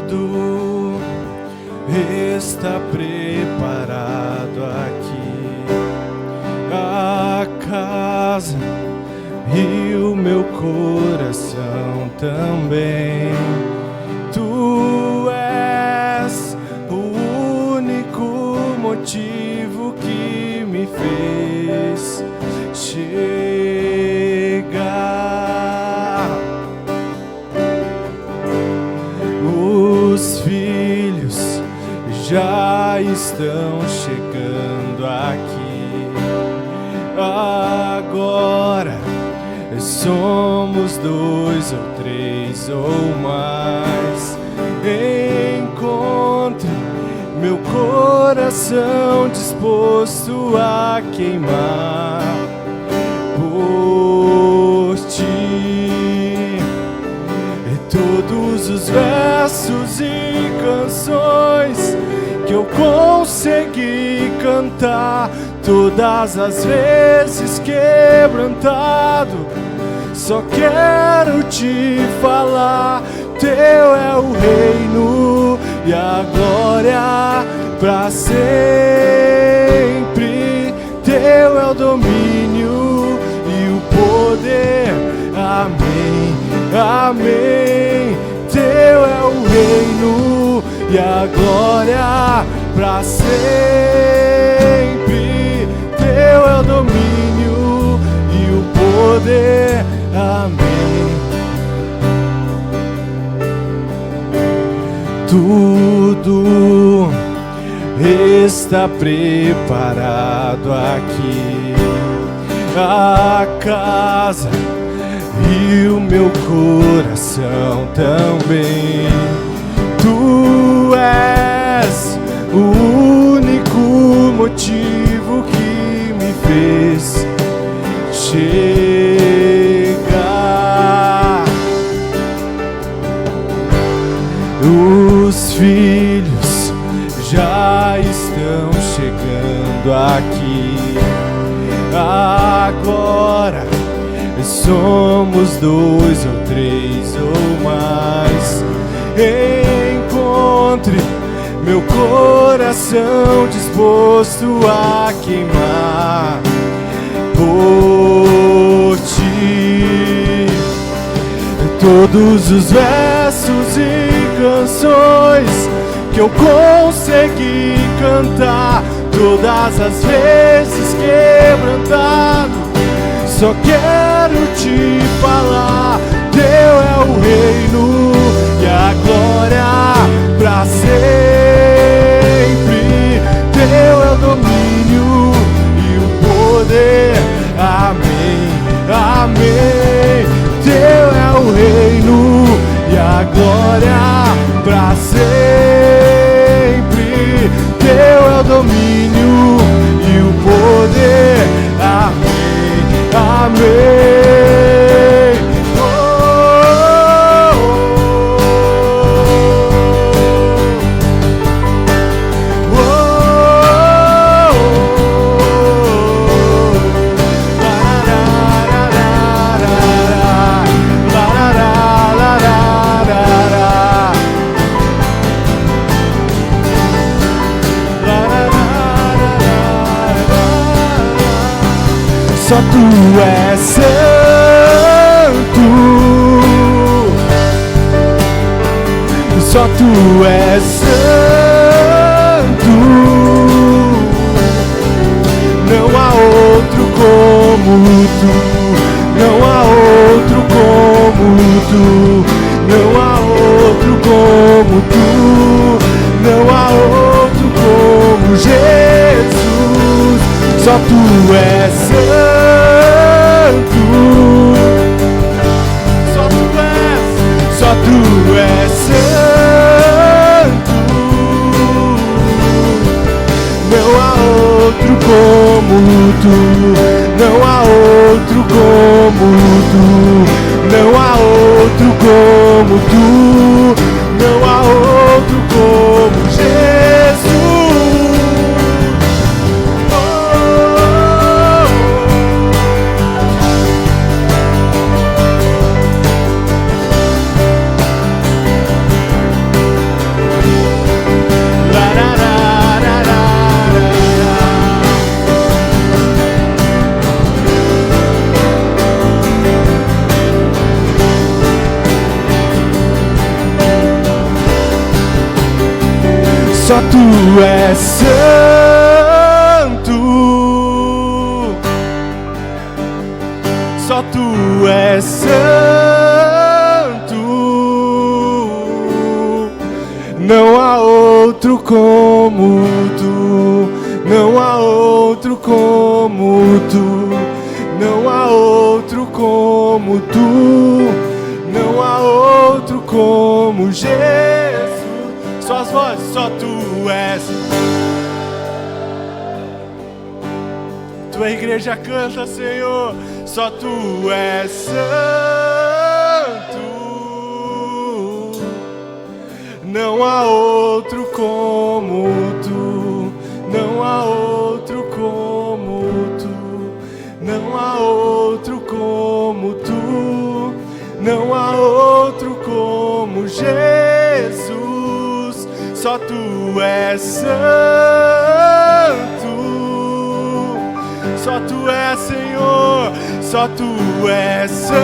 tudo está preparado aqui, a casa e o meu coração também. Tu és o único motivo que me fez chegar. Os filhos já estão chegando aqui. Agora somos 2 ou 3 ou mais. Encontre meu coração disposto a queimar por ti. E todos os versos e canções que eu consegui cantar, todas as vezes quebrantado, só quero te falar. Teu é o reino e a glória pra sempre. Teu é o domínio e o poder. Amém, amém. Teu é o reino e a glória pra sempre. Teu é o domínio e o poder. Amém. Tudo está preparado aqui, a casa e o meu coração também. Tu és o único motivo que me fez chegar. Os filhos já estão chegando aqui. Agora somos 2 ou 3 ou mais. Encontre meu coração disposto a queimar por ti. Todos os versos e canções que eu consegui cantar, todas as vezes quebrantado, só quero te falar. Teu é o reino e a glória pra sempre. Teu é o domínio e o poder. Amém, amém. Teu é o reino e a glória pra sempre. Teu é o domínio e o poder. Amém, amém. Oh, oh, oh, só tu és santo, só tu és santo, não há outro como tu, não há outro como tu, não há outro como tu, não há outro como Jesus, só tu és santo, só tu és santo, não há outro como tu, não há outro como tu, não há outro como tu, não há outro como Jesus. Oh, oh, oh. Só tu és santo, só tu és santo, não há outro como tu, não há outro como tu, não há outro como tu, não há outro como Jesus. Só as vozes, só tu és. Tua igreja canta, Senhor, só tu és santo, não há outro como tu, não há outro como tu, não há outro como tu, não há outro como Jesus. Só tu és santo, só tu és, Senhor, só tu és santo,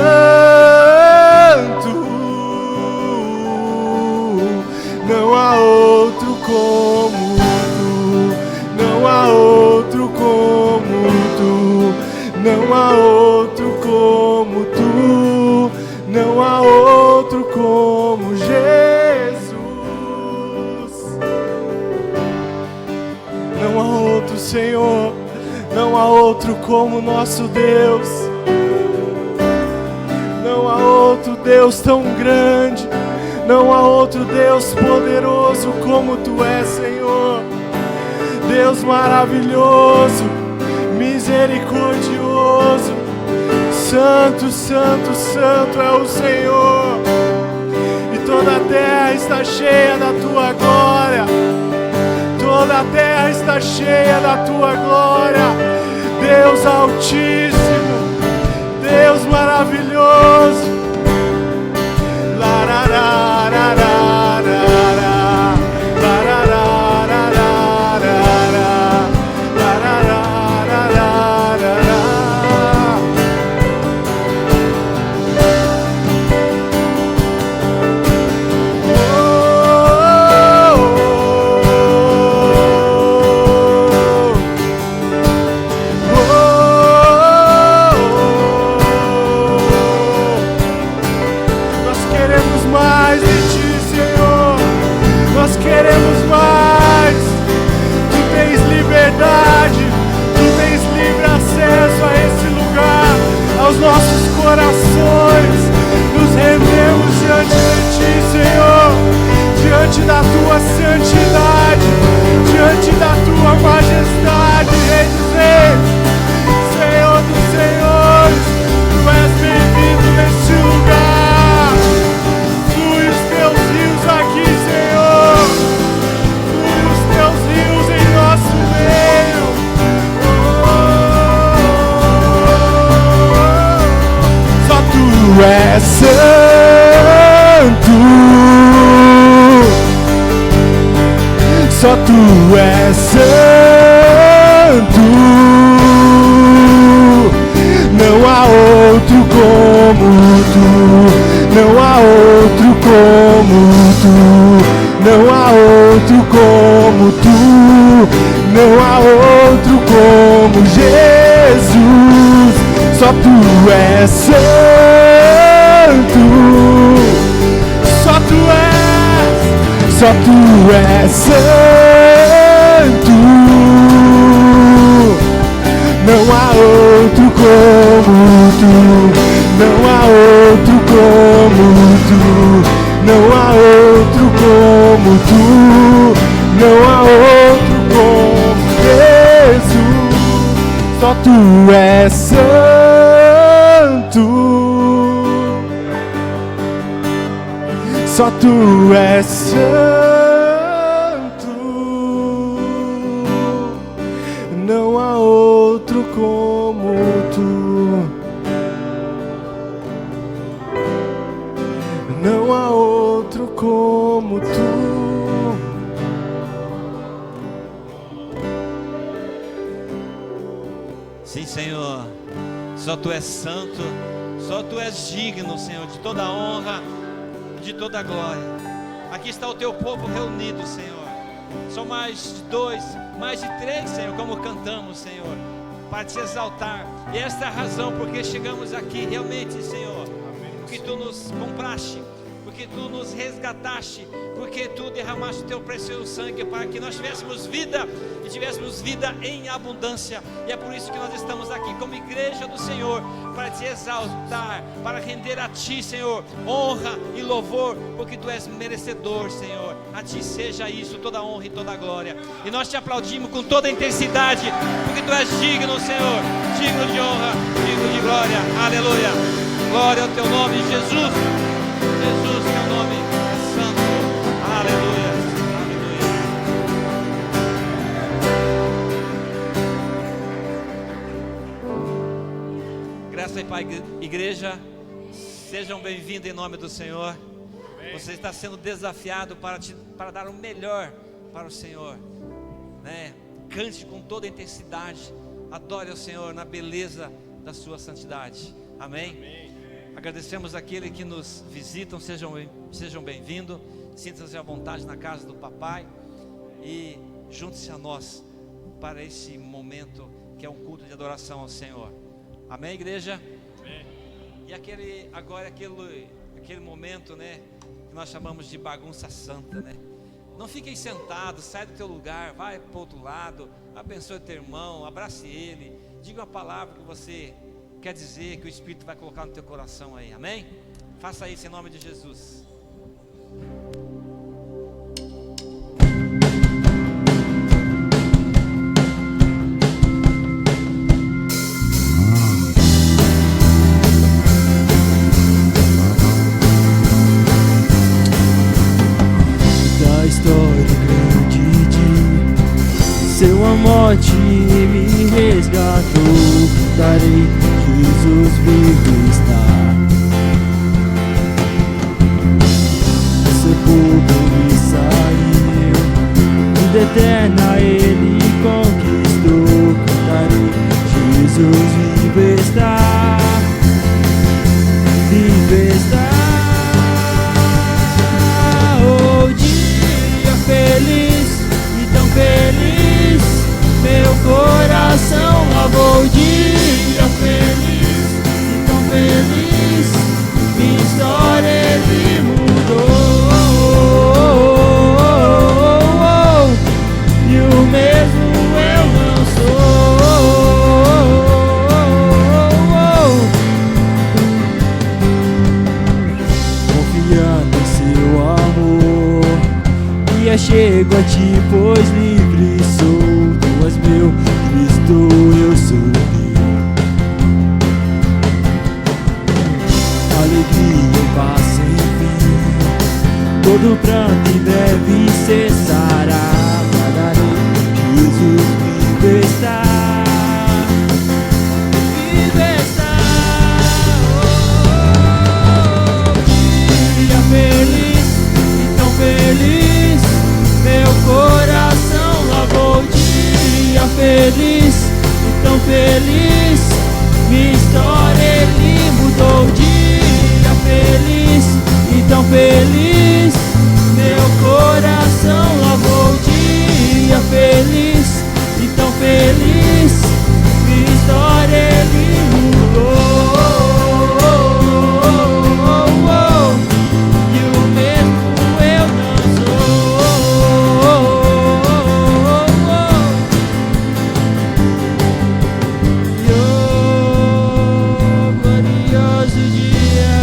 não há outro como tu, não há outro como tu, não há outro como tu, não há outro como Jesus. Não há outro, Senhor, não há outro como nosso Deus. Não há outro Deus tão grande, não há outro Deus poderoso como tu és, Senhor. Deus maravilhoso, misericordioso, santo, santo, santo é o Senhor. E toda a terra está cheia da tua glória. Toda a terra está cheia da tua glória, Deus altíssimo, Deus maravilhoso. Os nossos corações nos rendemos diante de ti, Senhor, diante da tua santidade, diante da tua majestade, Rei dos Reis, Senhor dos Senhores. Tu és bem-vindo neste lugar. Flui os teus rios aqui, Senhor, flui os teus rios em nosso meio. Tu és santo, só tu és santo, não há outro como tu, não há outro como tu, não há outro como tu, não há outro como Jesus. Só tu és santo, só tu és santo, não há outro como tu, não há outro como tu, não há outro como tu, não há outro como Jesus. Só tu és santo, só tu és santo, não há outro como tu, não há outro como tu. Sim, Senhor, só tu és santo, só tu és digno, Senhor, de toda a honra, de toda a glória. Aqui está o teu povo reunido, Senhor, São mais de 2, mais de 3, Senhor, como cantamos, Senhor, para te exaltar. E esta é a razão porque chegamos aqui realmente, Senhor, porque Tu nos compraste, porque Tu nos resgataste, porque Tu derramaste o Teu precioso sangue para que nós tivéssemos vida e tivéssemos vida em abundância. E é por isso que nós estamos aqui como igreja do Senhor, para te exaltar, para render a Ti, Senhor, honra e louvor, porque Tu és merecedor, Senhor. A Ti seja isso, toda honra e toda glória. E nós Te aplaudimos com toda a intensidade, porque Tu és digno, Senhor, digno de honra, digno de glória. Aleluia. Glória ao Teu nome, Jesus. Jesus, Teu nome é santo. Aleluia. Aleluia. Graça e paz, igreja. Sejam bem-vindos em nome do Senhor. Você está sendo desafiado para dar o melhor para o Senhor, né? Cante com toda a intensidade. Adore ao Senhor na beleza da sua santidade. Amém? Amém. Agradecemos aqueles que nos visitam. Sejam bem-vindos. Sintam-se à vontade na casa do papai. E junte-se a nós para esse momento que é um culto de adoração ao Senhor. Amém, igreja? Amém. E aquele momento, né, que nós chamamos de bagunça santa, né? Não fiquem sentados, sai do teu lugar, vai para o outro lado, abençoe o teu irmão, abrace ele, diga uma palavra que você quer dizer, que o Espírito vai colocar no teu coração aí, amém? Faça isso em nome de Jesus. Seu amor me resgatou, darei, Jesus vivo está. Sepulcro me saiu, vida eterna ele conquistou, cantarei, Jesus vivo está, vivo está. Oh, dia feliz e tão feliz, meu coração lavou. Dia feliz e tão feliz, minha história ele mudou. E o mesmo eu não sou. Confiando em seu amor, e chego a ti, pois livre sou. Tu és meu Cristo, eu sou teu. Alegria e paz sem fim, todo pranto em breve cessará. Guardarei, Jesus vivo está, vivo está. Oh, dia feliz e tão feliz, meu coração lavou. Dia feliz e tão feliz, minha história ele mudou. Dia feliz e tão feliz, meu coração lavou. Dia feliz e tão feliz, minha história ele mudou. E o mesmo eu não sou. Glorioso dia,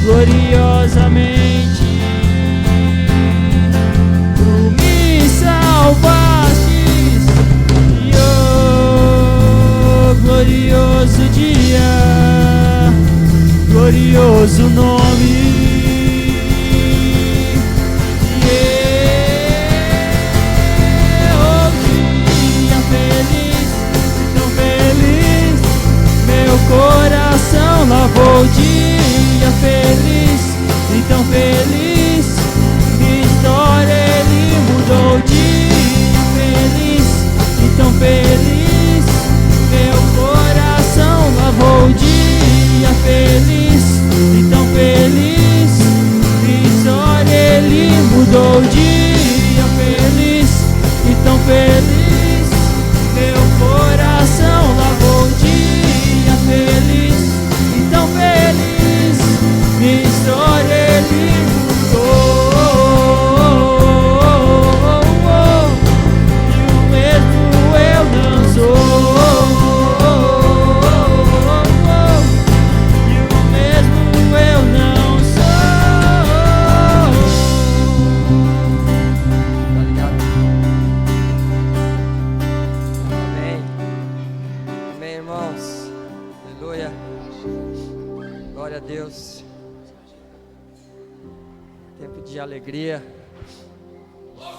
gloriosamente tu me salvastes. Glorioso dia, glorioso nome. Coração lavou. Dia feliz e tão feliz, minha história ele mudou. Dia feliz e tão feliz, meu coração lavou. Dia feliz e tão feliz, minha história ele mudou. Dia alegria,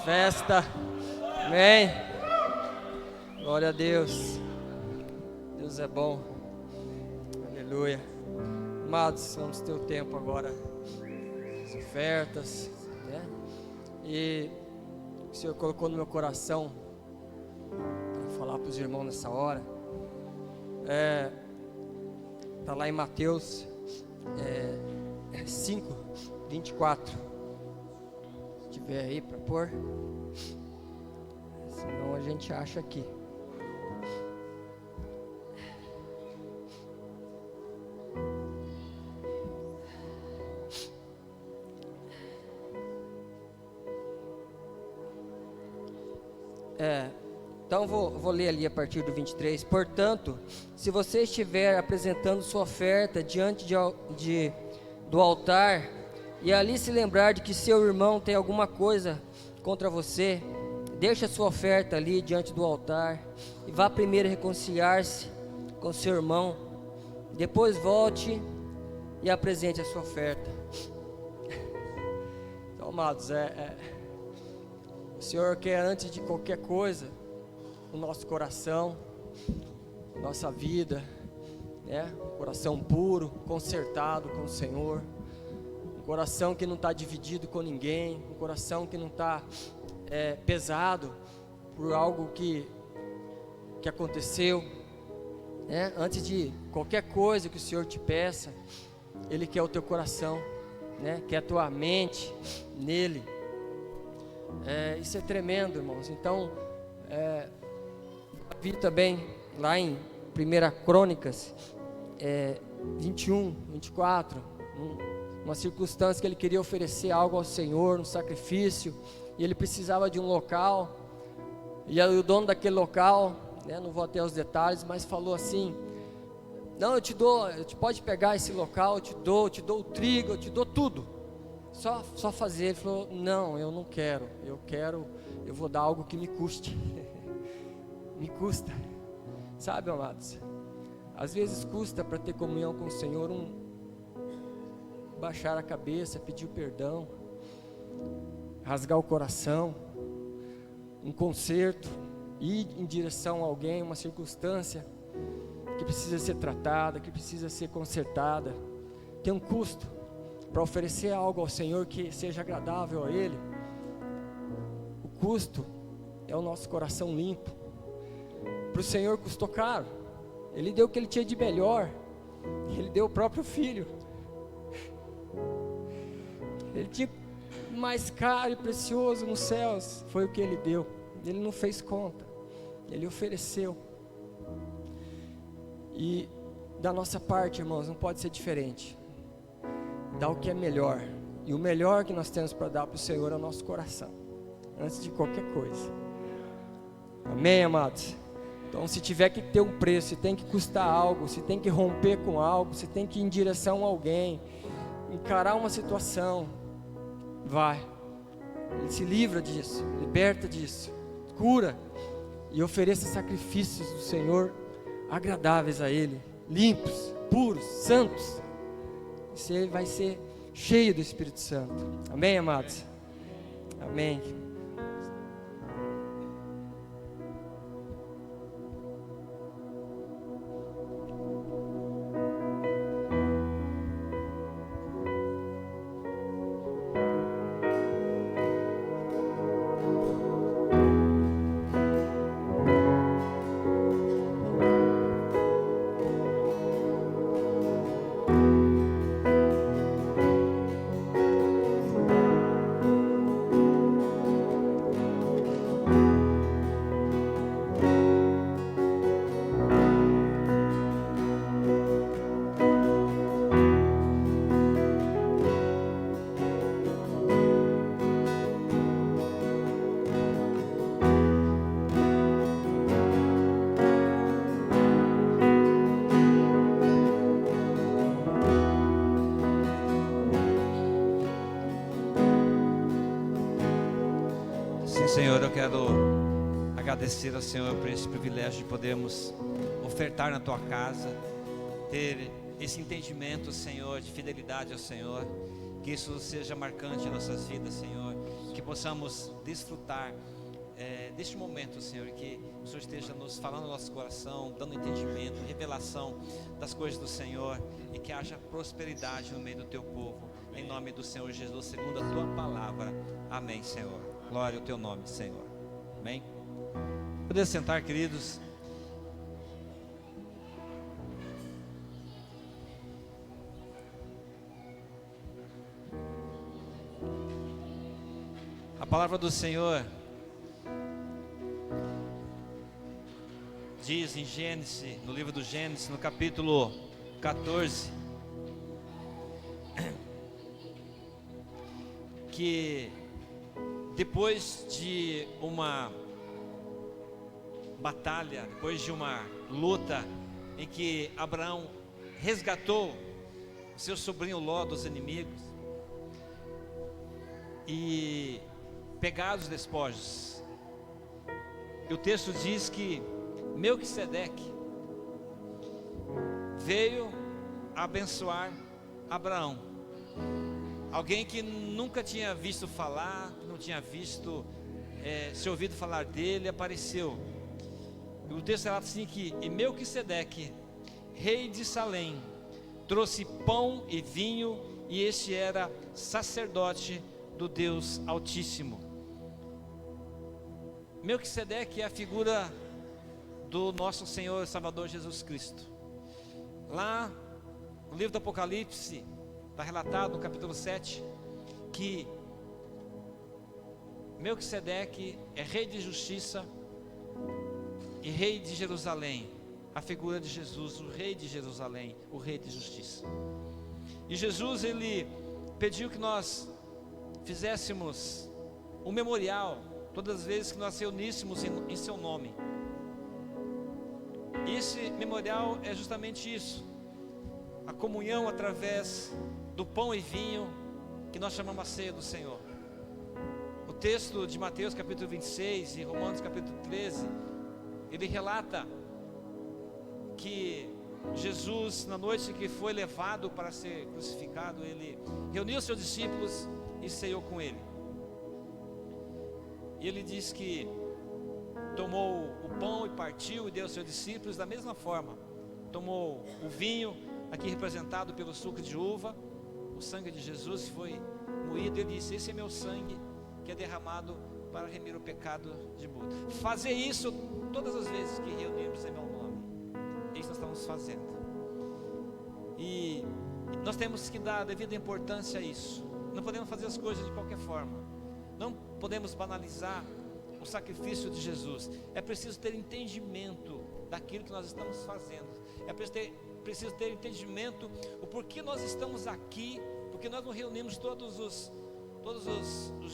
festa, amém. Glória a Deus, Deus é bom, aleluia. Amados, vamos ter o tempo agora, as ofertas, né? E o Senhor colocou no meu coração para falar para os irmãos nessa hora. Está lá em Mateus 5:24. Se tiver aí para pôr, senão a gente acha aqui. Então vou ler ali a partir do 23. Portanto, se você estiver apresentando sua oferta diante do altar, e ali se lembrar de que seu irmão tem alguma coisa contra você, deixe a sua oferta ali diante do altar, e vá primeiro reconciliar-se com seu irmão, depois volte e apresente a sua oferta. Então, amados, o Senhor quer, antes de qualquer coisa, o nosso coração, nossa vida, né? Um coração puro, consertado com o Senhor, um coração que não está dividido com ninguém, um coração que não está pesado por algo que aconteceu, né? Antes de qualquer coisa que o Senhor te peça, Ele quer o teu coração, né? Quer a tua mente nele. Isso é tremendo, irmãos. Então, vi também lá em 1 Crônicas 21, 24, uma circunstância que ele queria oferecer algo ao Senhor, um sacrifício, e ele precisava de um local, e aí o dono daquele local, né, não vou até os detalhes, mas falou assim: não, eu te dou, pode pegar esse local, eu te dou o trigo, eu te dou tudo, só fazer. Ele falou: não, eu não quero, eu vou dar algo que me custe. Me custa, sabe, amados? Às vezes custa para ter comunhão com o Senhor, baixar a cabeça, pedir perdão, rasgar o coração, um conserto, ir em direção a alguém, uma circunstância que precisa ser tratada, que precisa ser consertada. Tem um custo para oferecer algo ao Senhor que seja agradável a Ele. O custo é o nosso coração limpo. Para o Senhor custou caro. Ele deu o que Ele tinha de melhor. Ele deu o próprio Filho. Ele tinha mais caro e precioso nos céus. Foi o que Ele deu. Ele não fez conta. Ele ofereceu. E da nossa parte, irmãos, não pode ser diferente. Dá o que é melhor. E o melhor que nós temos para dar para o Senhor é o nosso coração, antes de qualquer coisa. Amém, amados? Então, se tiver que ter um preço, se tem que custar algo, se tem que romper com algo, se tem que ir em direção a alguém, encarar uma situação, vai. Ele se livra disso, liberta disso, cura e ofereça sacrifícios do Senhor agradáveis a Ele, limpos, puros, santos. Você vai ser cheio do Espírito Santo. Amém, amados? Amém. Senhor, eu quero agradecer ao Senhor por esse privilégio de podermos ofertar na Tua casa, ter esse entendimento, Senhor, de fidelidade ao Senhor, que Que isso seja marcante em nossas vidas, Senhor. Que possamos desfrutar deste momento, Senhor. Que o Senhor esteja nos falando no nosso coração, dando entendimento, revelação das coisas do Senhor. E que haja prosperidade no meio do teu povo. Em nome do Senhor Jesus, segundo a tua palavra. Amém, Senhor. Glória ao teu nome, Senhor. Amém. Podemos sentar, queridos. A palavra do Senhor diz em Gênesis, no livro do Gênesis, no capítulo 14, que depois de uma batalha, depois de uma luta em que Abraão resgatou seu sobrinho Ló dos inimigos e pegados os despojos, e o texto diz que Melquisedeque veio abençoar Abraão. Alguém que nunca tinha visto falar, não tinha visto, se ouvido falar dele, apareceu. E o texto relata assim que Melquisedeque, rei de Salém, trouxe pão e vinho, e este era sacerdote do Deus Altíssimo. Melquisedeque é a figura do nosso Senhor e Salvador Jesus Cristo. Lá no livro do Apocalipse está relatado no capítulo 7 que Melquisedeque é rei de justiça e rei de Jerusalém, a figura de Jesus, o rei de Jerusalém, o rei de justiça. E Jesus, ele pediu que nós fizéssemos um memorial todas as vezes que nós reuníssemos em seu nome. E esse memorial é justamente isso, a comunhão através do pão e vinho que nós chamamos a ceia do Senhor. O texto de Mateus capítulo 26 e Romanos capítulo 13, ele relata que Jesus, na noite que foi levado para ser crucificado, ele reuniu seus discípulos e ceiou com ele. E ele diz que tomou o pão e partiu e deu aos seus discípulos. Da mesma forma, tomou o vinho, aqui representado pelo suco de uva, o sangue de Jesus foi moído, e ele disse: esse é meu sangue que é derramado para remir o pecado de muitos. Fazer isso todas as vezes que reunirmos em meu nome. É isso que nós estamos fazendo. E nós temos que dar a devida importância a isso. Não podemos fazer as coisas de qualquer forma. Não podemos banalizar o sacrifício de Jesus. É preciso ter entendimento daquilo que nós estamos fazendo. É preciso ter entendimento o porquê nós estamos aqui, porque nós nos reunimos todos os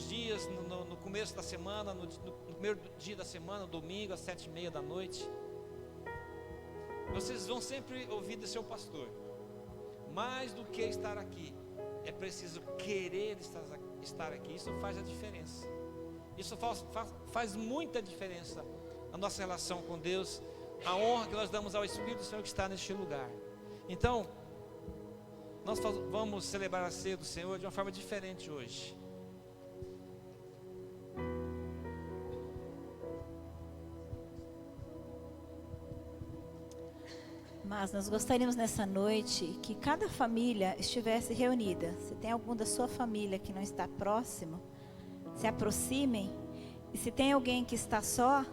dias, no começo da semana, no primeiro dia da semana, domingo, às 7:30 da noite. Vocês vão sempre ouvir do seu pastor: mais do que estar aqui, é preciso querer estar aqui. Isso faz a diferença. Isso faz muita diferença na nossa relação com Deus, a honra que nós damos ao Espírito do Senhor que está neste lugar. Então, nós vamos celebrar a ceia do Senhor de uma forma diferente hoje. Mas nós gostaríamos nessa noite que cada família estivesse reunida. Se tem algum da sua família que não está próximo, se aproximem. E se tem alguém que está só,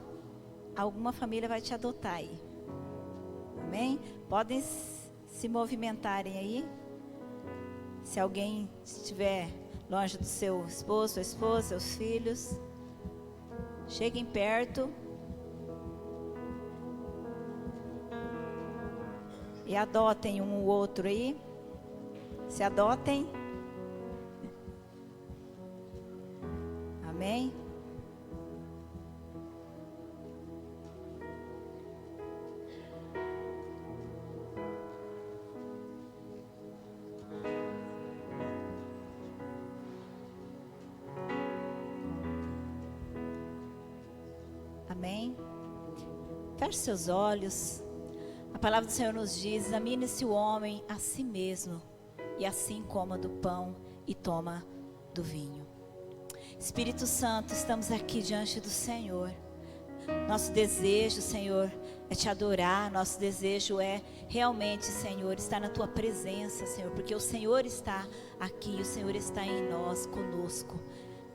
alguma família vai te adotar aí. Amém? Podem se movimentarem aí. Se alguém estiver longe do seu esposo, sua esposa, seus filhos, cheguem perto. E adotem um ou outro aí. Se adotem. Amém? Amém? Feche seus olhos. A palavra do Senhor nos diz: examine-se o homem a si mesmo, e assim coma do pão e toma do vinho. Espírito Santo, estamos aqui diante do Senhor. Nosso desejo, Senhor, é te adorar. Nosso desejo é realmente, Senhor, estar na tua presença, Senhor, porque o Senhor está aqui, o Senhor está em nós, conosco.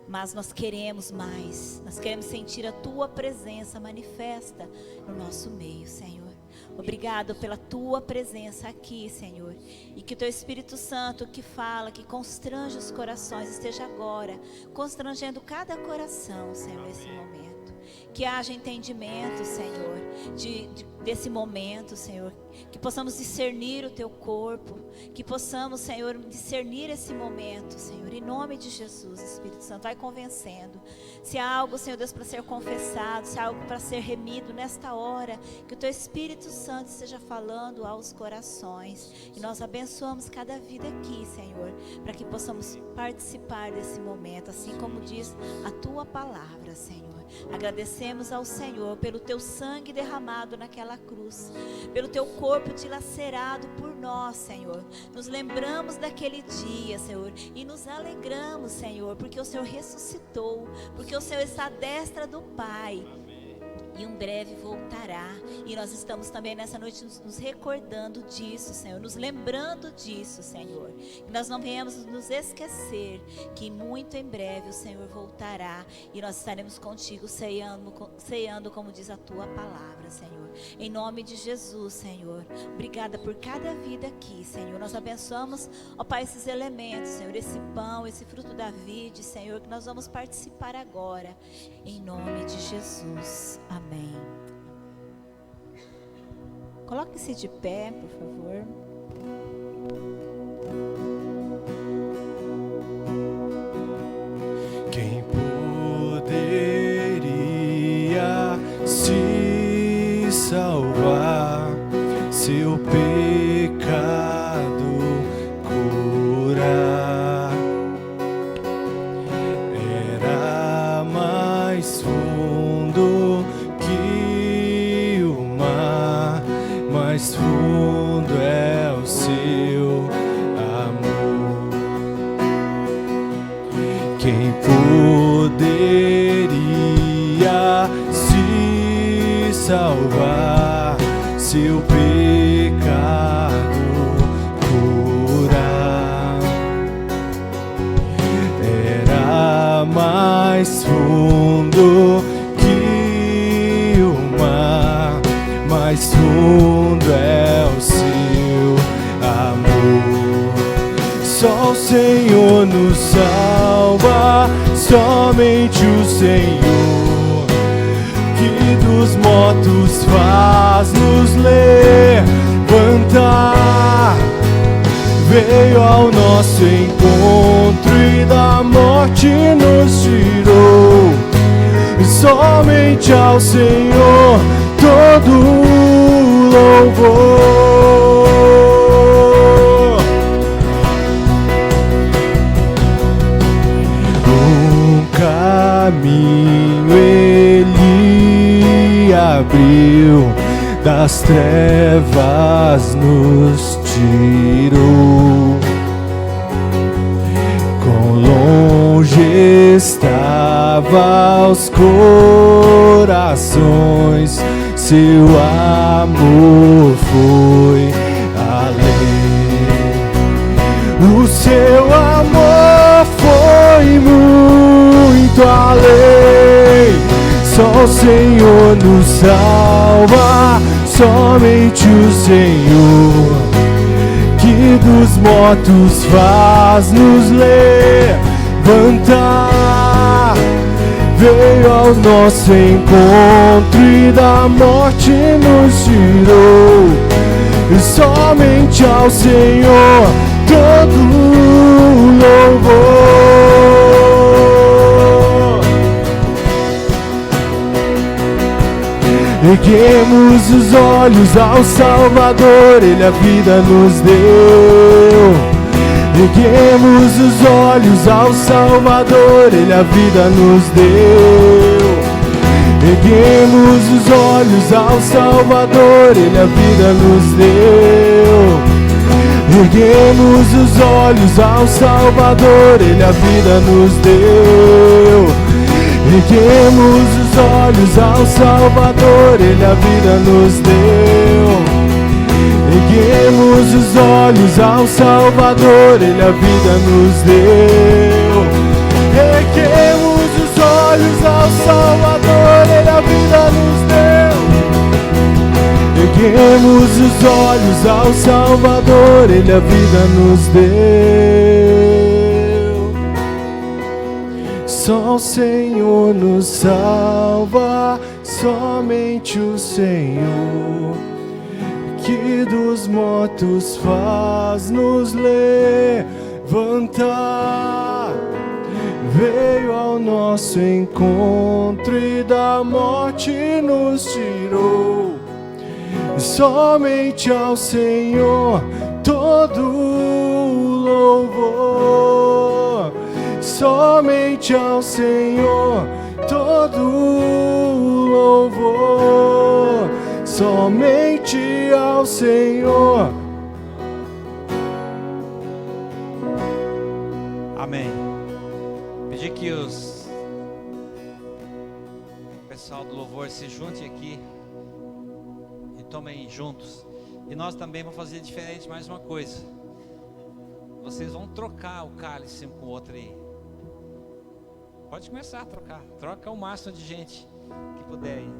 Mas nós queremos mais, nós queremos sentir a tua presença manifesta no nosso meio, Senhor. Obrigado pela tua presença aqui, Senhor. E que o teu Espírito Santo que fala, que constrange os corações, esteja agora constrangendo cada coração, Senhor, nesse momento. Que haja entendimento, Senhor, desse momento, Senhor. Que possamos discernir o teu corpo. Que possamos, Senhor, discernir esse momento, Senhor. Em nome de Jesus, Espírito Santo, vai convencendo. Se há algo, Senhor Deus, para ser confessado, se há algo para ser remido nesta hora, que o teu Espírito Santo esteja falando aos corações. E nós abençoamos cada vida aqui, Senhor, para que possamos participar desse momento, assim como diz a tua palavra, Senhor. Agradecemos ao Senhor pelo teu sangue derramado naquela cruz, pelo teu corpo dilacerado por nós, Senhor. Nos lembramos daquele dia, Senhor, e nos alegramos, Senhor, porque o Senhor ressuscitou, porque o Senhor está à destra do Pai. E em breve voltará. E nós estamos também nessa noite nos recordando disso, Senhor. Nos lembrando disso, Senhor. Que nós não venhamos nos esquecer que muito em breve o Senhor voltará. E nós estaremos contigo ceando como diz a tua palavra, Senhor. Em nome de Jesus, Senhor. Obrigada por cada vida aqui, Senhor. Nós abençoamos, ó Pai, esses elementos, Senhor. Esse pão, esse fruto da vide, Senhor. Que nós vamos participar agora. Em nome de Jesus. Amém. Coloque-se de pé, por favor. Quem poderia se salvar, seu pecado curar? Era mais fundo que o mar, mais fundo é o seu amor. Quem poderia se salvar, seu pecado curar? Era mais fundo que o mar, mais fundo é o seu amor. Só o Senhor nos salva, somente o Senhor, que dos mortos faz nos levantar. Veio ao nosso encontro e da morte nos tirou. Somente ao Senhor todo louvor. Um caminho Ele abriu, das trevas nos tirou. Quão longe estava os corações, seu amor foi além. O seu amor foi muito além. Só o Senhor nos salva, somente o Senhor, que dos mortos faz nos levantar. Veio ao nosso encontro e da morte nos tirou. E somente ao Senhor todo louvor. Erguemos os olhos ao Salvador, Ele a vida nos deu. Erguemos os olhos ao Salvador, Ele a vida nos deu. Erguemos os olhos ao Salvador, Ele a vida nos deu. Erguemos os olhos ao Salvador, Ele a vida nos deu. Erguemos os olhos ao Salvador, Ele a vida nos deu. Erguemos os olhos ao Salvador, Ele a vida nos deu. Erguemos os olhos ao Salvador, Ele a vida nos deu. Erguemos os olhos ao Salvador, Ele a vida nos deu. Só o Senhor nos salva, somente o Senhor, que dos mortos faz nos levantar. Veio ao nosso encontro e da morte nos tirou. Somente ao Senhor todo louvor. Somente ao Senhor todo louvor. Somente ao Senhor. Amém. Pedir que o pessoal do louvor se junte aqui e tomem juntos. E nós também vamos fazer diferente mais uma coisa. Vocês vão trocar o cálice um com o outro aí. Pode começar a trocar. Troca o máximo de gente que puder aí.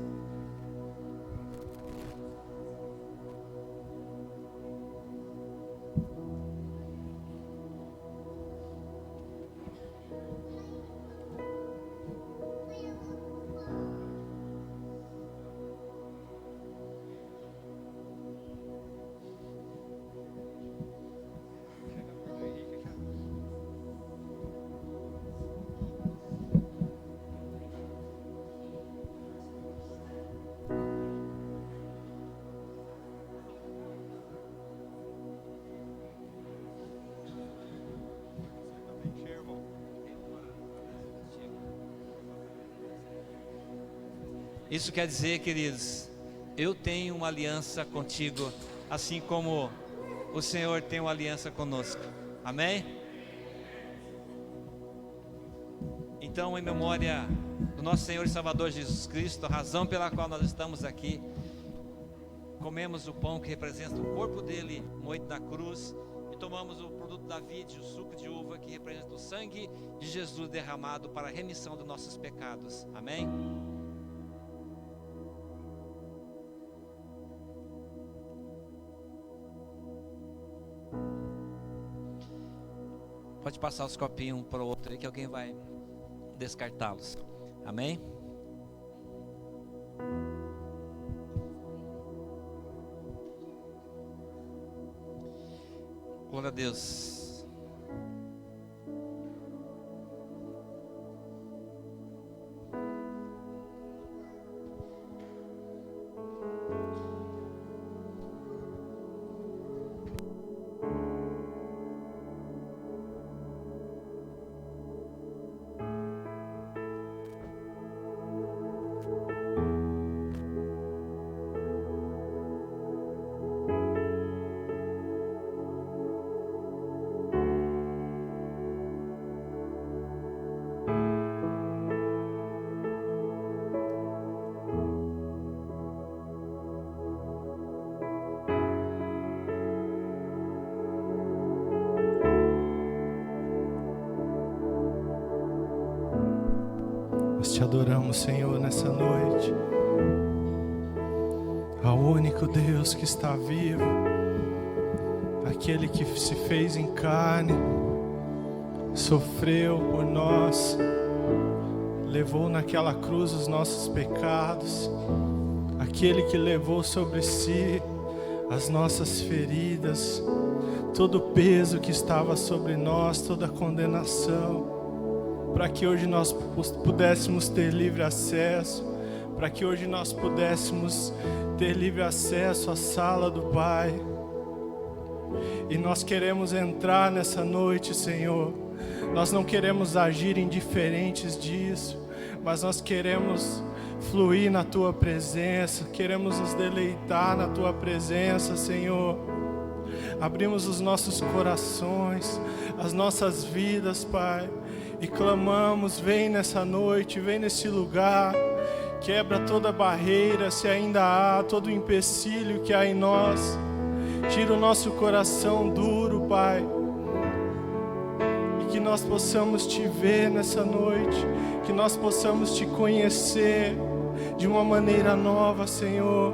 Isso quer dizer, queridos, eu tenho uma aliança contigo, assim como o Senhor tem uma aliança conosco. Amém? Então, em memória do nosso Senhor e Salvador Jesus Cristo, a razão pela qual nós estamos aqui, comemos o pão que representa o corpo dele moído na cruz, e tomamos o produto da vide, o suco de uva, que representa o sangue de Jesus derramado para a remissão dos nossos pecados. Amém? Pode passar os copinhos um para o outro aí, que alguém vai descartá-los. Amém? Glória a Deus. Nós te adoramos, Senhor, nessa noite. Ao único Deus que está vivo, aquele que se fez em carne, sofreu por nós, levou naquela cruz os nossos pecados, aquele que levou sobre si as nossas feridas, todo o peso que estava sobre nós, toda a condenação, para que hoje nós pudéssemos ter livre acesso, para que hoje nós pudéssemos ter livre acesso à sala do Pai. E nós queremos entrar nessa noite, Senhor. Nós não queremos agir indiferentes disso, mas nós queremos fluir na Tua presença, queremos nos deleitar na Tua presença, Senhor. abrimos os nossos corações, as nossas vidas, Pai, e clamamos: vem nessa noite, vem nesse lugar, quebra toda barreira, se ainda há, todo empecilho que há em nós, tira o nosso coração duro, Pai, e que nós possamos Te ver nessa noite, que nós possamos Te conhecer de uma maneira nova, Senhor.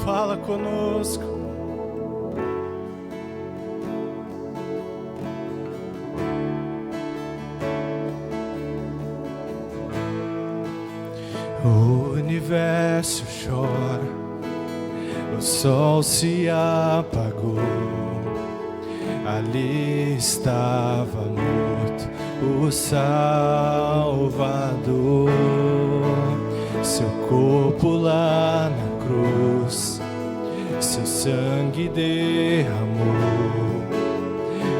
Fala conosco. O universo chora, o sol se apagou, ali estava morto o Salvador, seu corpo lá na cruz, seu sangue derramou,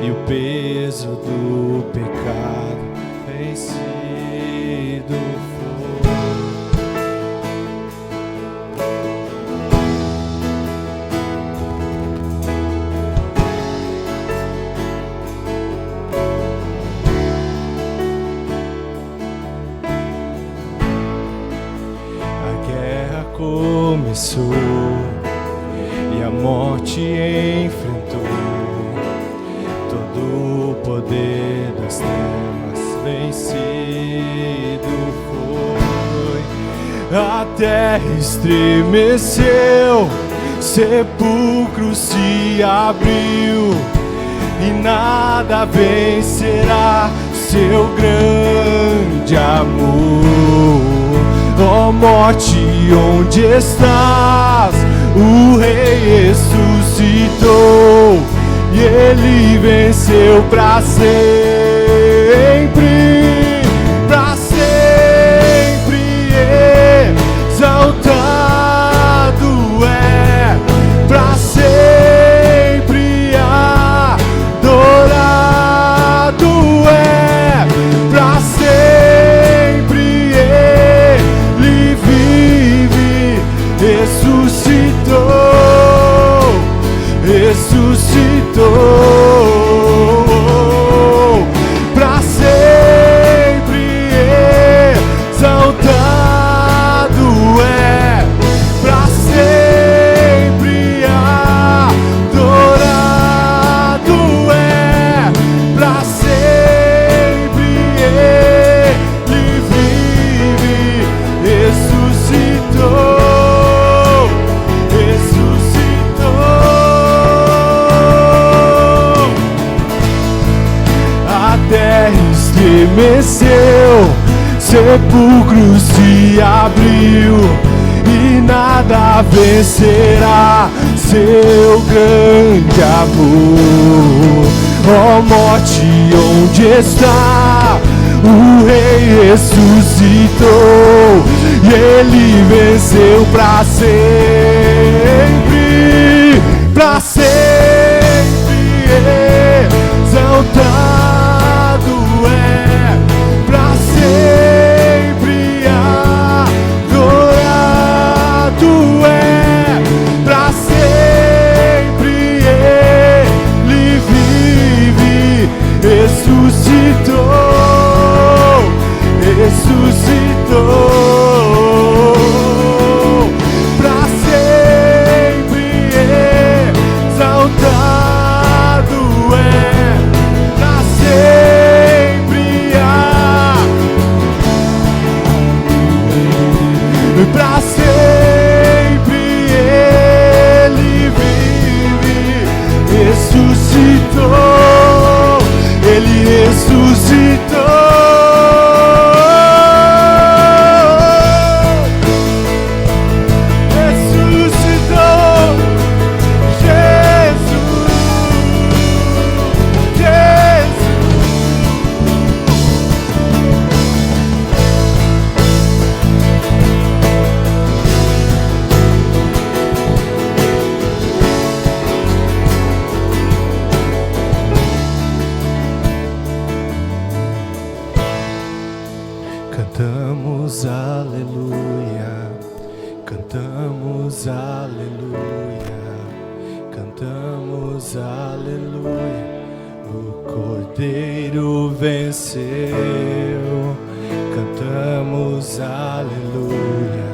e o peso do pecado vencido foi. Começou e a morte enfrentou, todo o poder das trevas vencido foi. A terra estremeceu, sepulcro se abriu, e nada vencerá seu grande amor. Ó morte, onde estás? O Rei ressuscitou, e Ele venceu para sempre, para sempre. Exaltado é, para sempre adorado é, para sempre. Ressuscitou, para sempre exaltado é, para sempre adorado é, para sempre Ele vive, ressuscitou. Estremeceu, sepulcro se abriu, e nada vencerá seu grande amor. Ó morte, onde está? O Rei ressuscitou, e Ele venceu para sempre, para sempre exaltado é, para sempre adorado é, para sempre Ele vive, ressuscitou, ressuscitou, para sempre exaltado é, para sempre para sempre Ele vive, ressuscitou, Ele ressuscitou. Cantamos aleluia, cantamos aleluia. O Cordeiro venceu. Cantamos aleluia,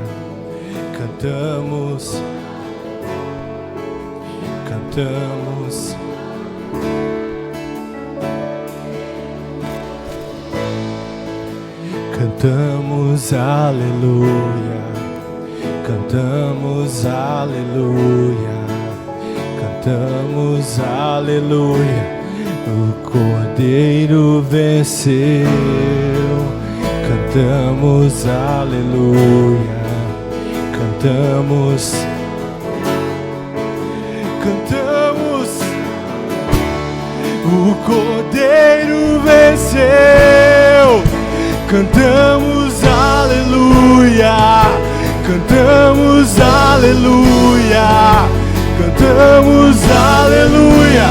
cantamos, cantamos. Cantamos aleluia, cantamos aleluia, cantamos aleluia. O Cordeiro venceu. Cantamos aleluia, cantamos, cantamos. O Cordeiro venceu. Cantamos aleluia, cantamos aleluia, cantamos aleluia.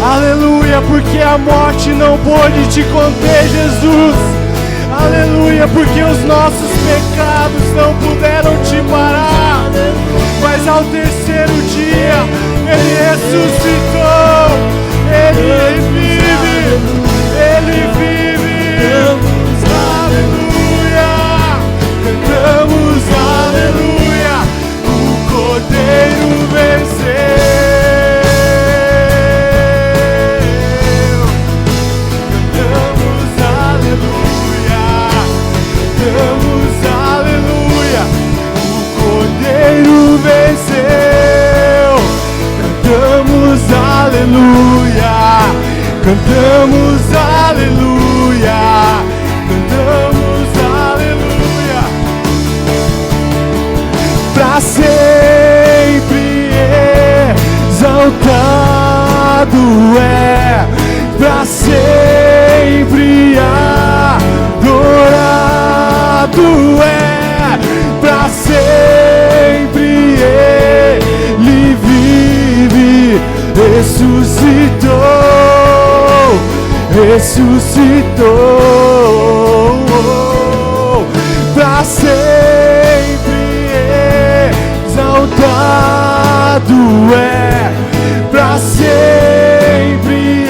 Aleluia, porque a morte não pôde te conter, Jesus. Aleluia, porque os nossos pecados não puderam te parar. Mas ao terceiro dia, Ele ressuscitou. Ele vive, Ele vive. Aleluia, cantamos aleluia. O Cordeiro venceu. Cantamos aleluia, o Cordeiro venceu. Cantamos aleluia, cantamos aleluia, cantamos aleluia. Pra sempre exaltado é, pra sempre adorado é, pra sempre Ele vive, ressuscitou, ressuscitou, pra sempre exaltado é, pra sempre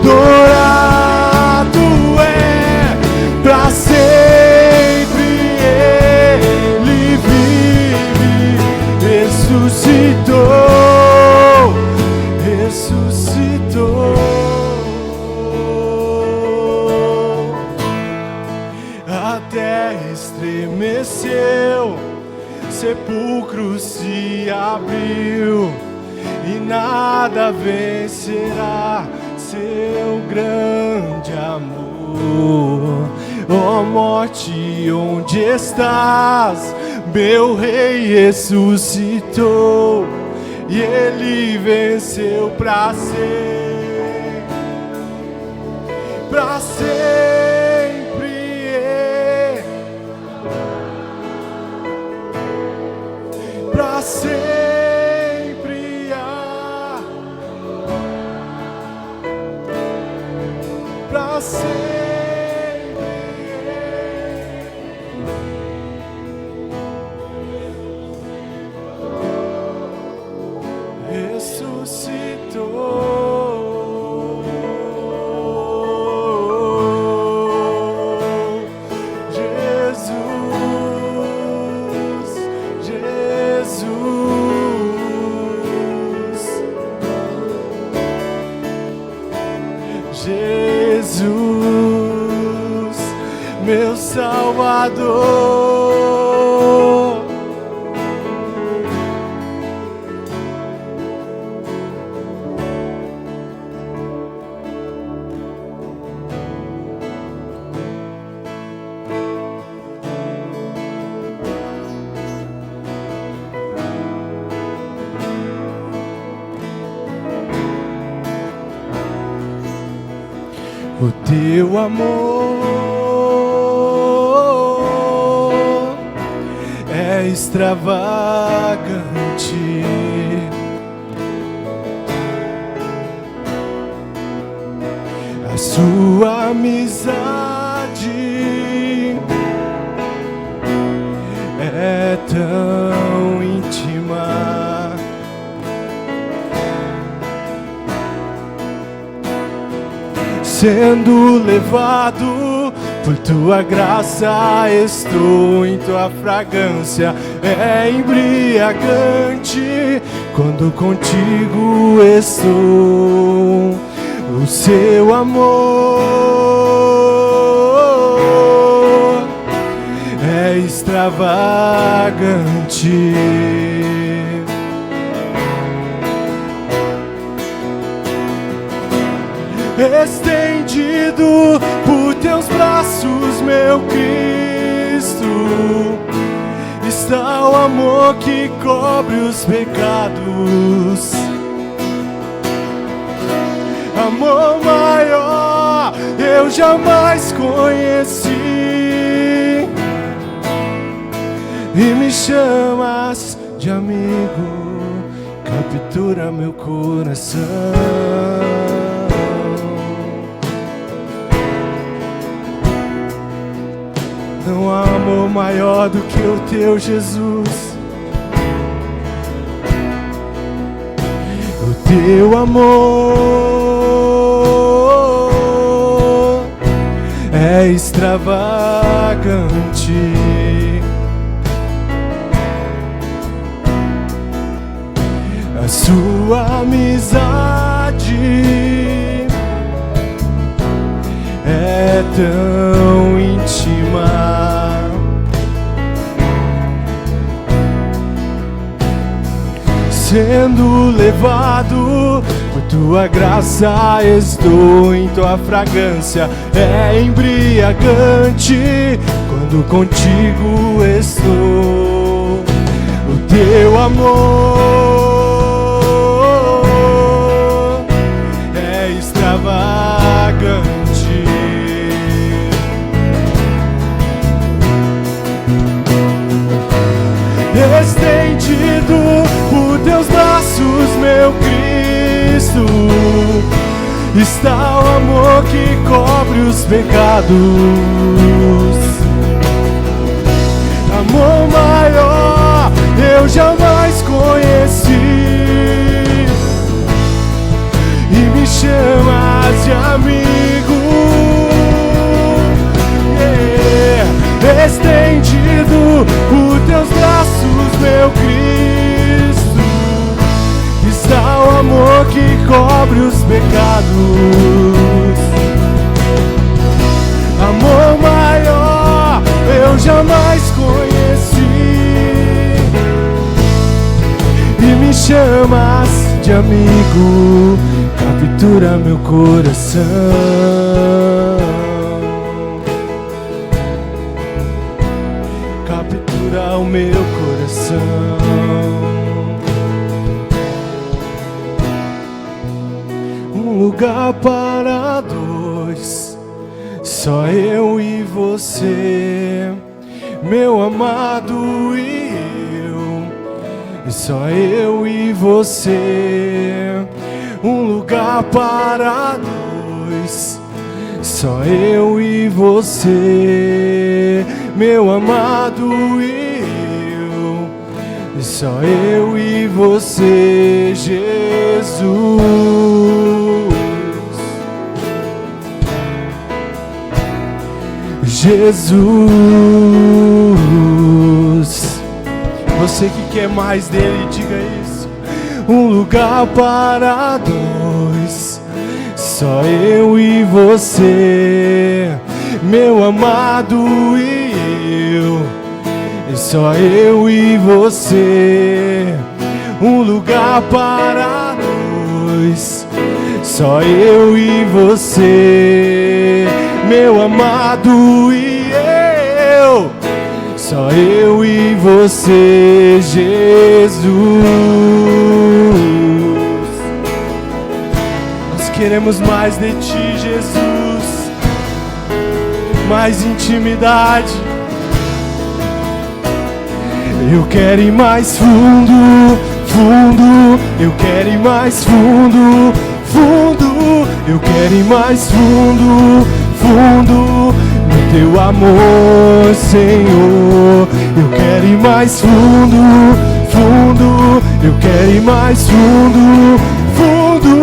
adorado é, pra sempre Ele vive, ressuscitou, ressuscitou. A terra estremeceu, sepulcro se abriu, e nada vencerá seu grande amor. Ó morte, onde estás? Meu Rei ressuscitou, e Ele venceu pra sempre, pra sempre, pra sempre. Pra sempre ressuscitou. Jesus, Jesus, Jesus, meu Salvador. O teu amor é extravagante, a sua amizade tão íntima. Sendo levado por tua graça, estou em tua fragrância. É embriagante quando contigo estou. O seu amor é extravagante. Estendido por teus braços, meu Cristo, está o amor que cobre os pecados. Amor maior eu jamais conheci, e me chamas de amigo, captura meu coração. Não há amor maior do que o teu, Jesus. O teu amor é extravagante. A sua amizade é tão íntima. Sendo levado por tua graça, estou em tua fragrância. É embriagante quando contigo estou. O teu amor é extravagante. Estendido por teus braços, meu Cristo, está o amor que cobre os pecados. Amor maior eu jamais conheci, e me chamas de amigo. Estendido por teus braços, meu Cristo, está o amor que cobre os pecados. Amor maior eu jamais conheci, e me chamas de amigo, captura meu coração. Captura o meu coração. Um lugar para dois, só eu e você, meu amado, e eu, só eu e você. Um lugar para dois, só eu e você, meu amado, e eu, só eu e você, Jesus. Jesus, você que quer mais dele, diga isso. Um lugar para dois, só eu e você, meu amado, e eu, só eu e você. Um lugar para dois, só eu e você, meu amado, e eu, só eu e você, Jesus. Nós queremos mais de ti, Jesus, mais intimidade. Eu quero ir mais fundo, fundo, eu quero ir mais fundo, fundo, eu quero ir mais fundo, fundo, no teu amor, Senhor. Eu quero ir mais fundo, fundo, eu quero ir mais fundo, fundo,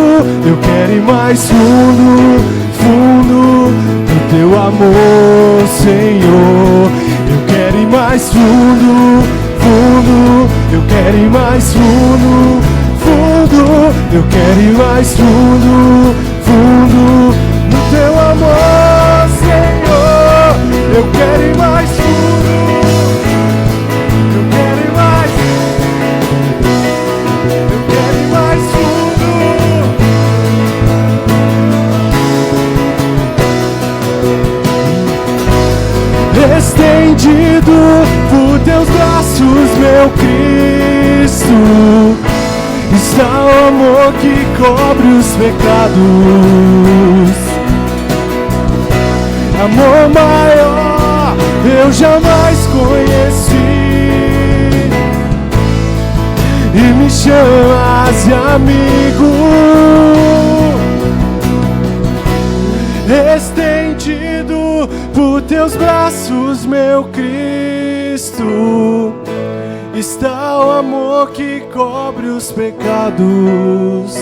eu quero ir mais fundo, fundo, no teu amor, Senhor. Eu quero ir mais fundo, fundo, eu quero ir mais fundo, fundo, eu quero ir mais fundo, fundo, no teu amor, Senhor. Eu quero ir mais fundo, eu quero ir mais, eu quero ir mais fundo. Estendido por teus braços, meu Cristo, está o amor que cobre os pecados. Amor maior eu jamais conheci, e me chamas de amigo. Estendido por teus braços, meu Cristo, está o amor que cobre os pecados.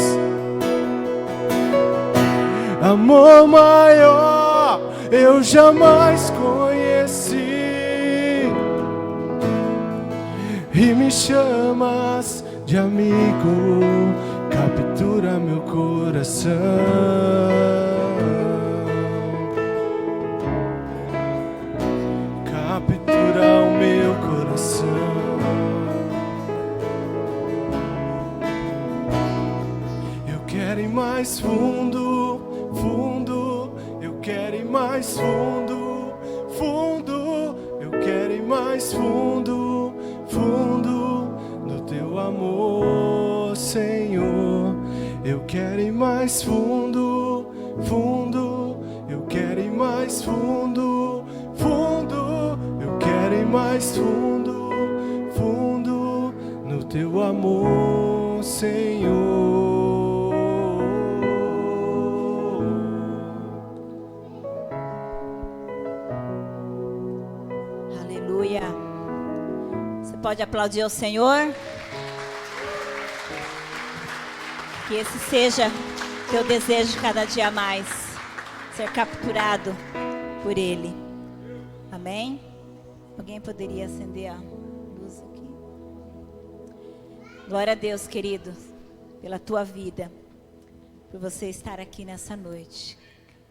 Amor maior eu jamais conheci, e me chamas de amigo. Captura meu coração, captura o meu coração. Eu quero ir mais fundo, fundo, eu quero ir mais fundo, fundo, eu quero ir mais fundo, fundo, no teu amor, Senhor. Eu quero ir mais fundo, fundo, eu quero ir mais fundo, fundo, eu quero ir mais fundo, fundo, no teu amor, Senhor. Aleluia. Você pode aplaudir ao Senhor? Que esse seja teu desejo de cada dia mais, ser capturado por Ele. Amém? Alguém poderia acender a luz aqui? Glória a Deus, querido, pela tua vida, por você estar aqui nessa noite,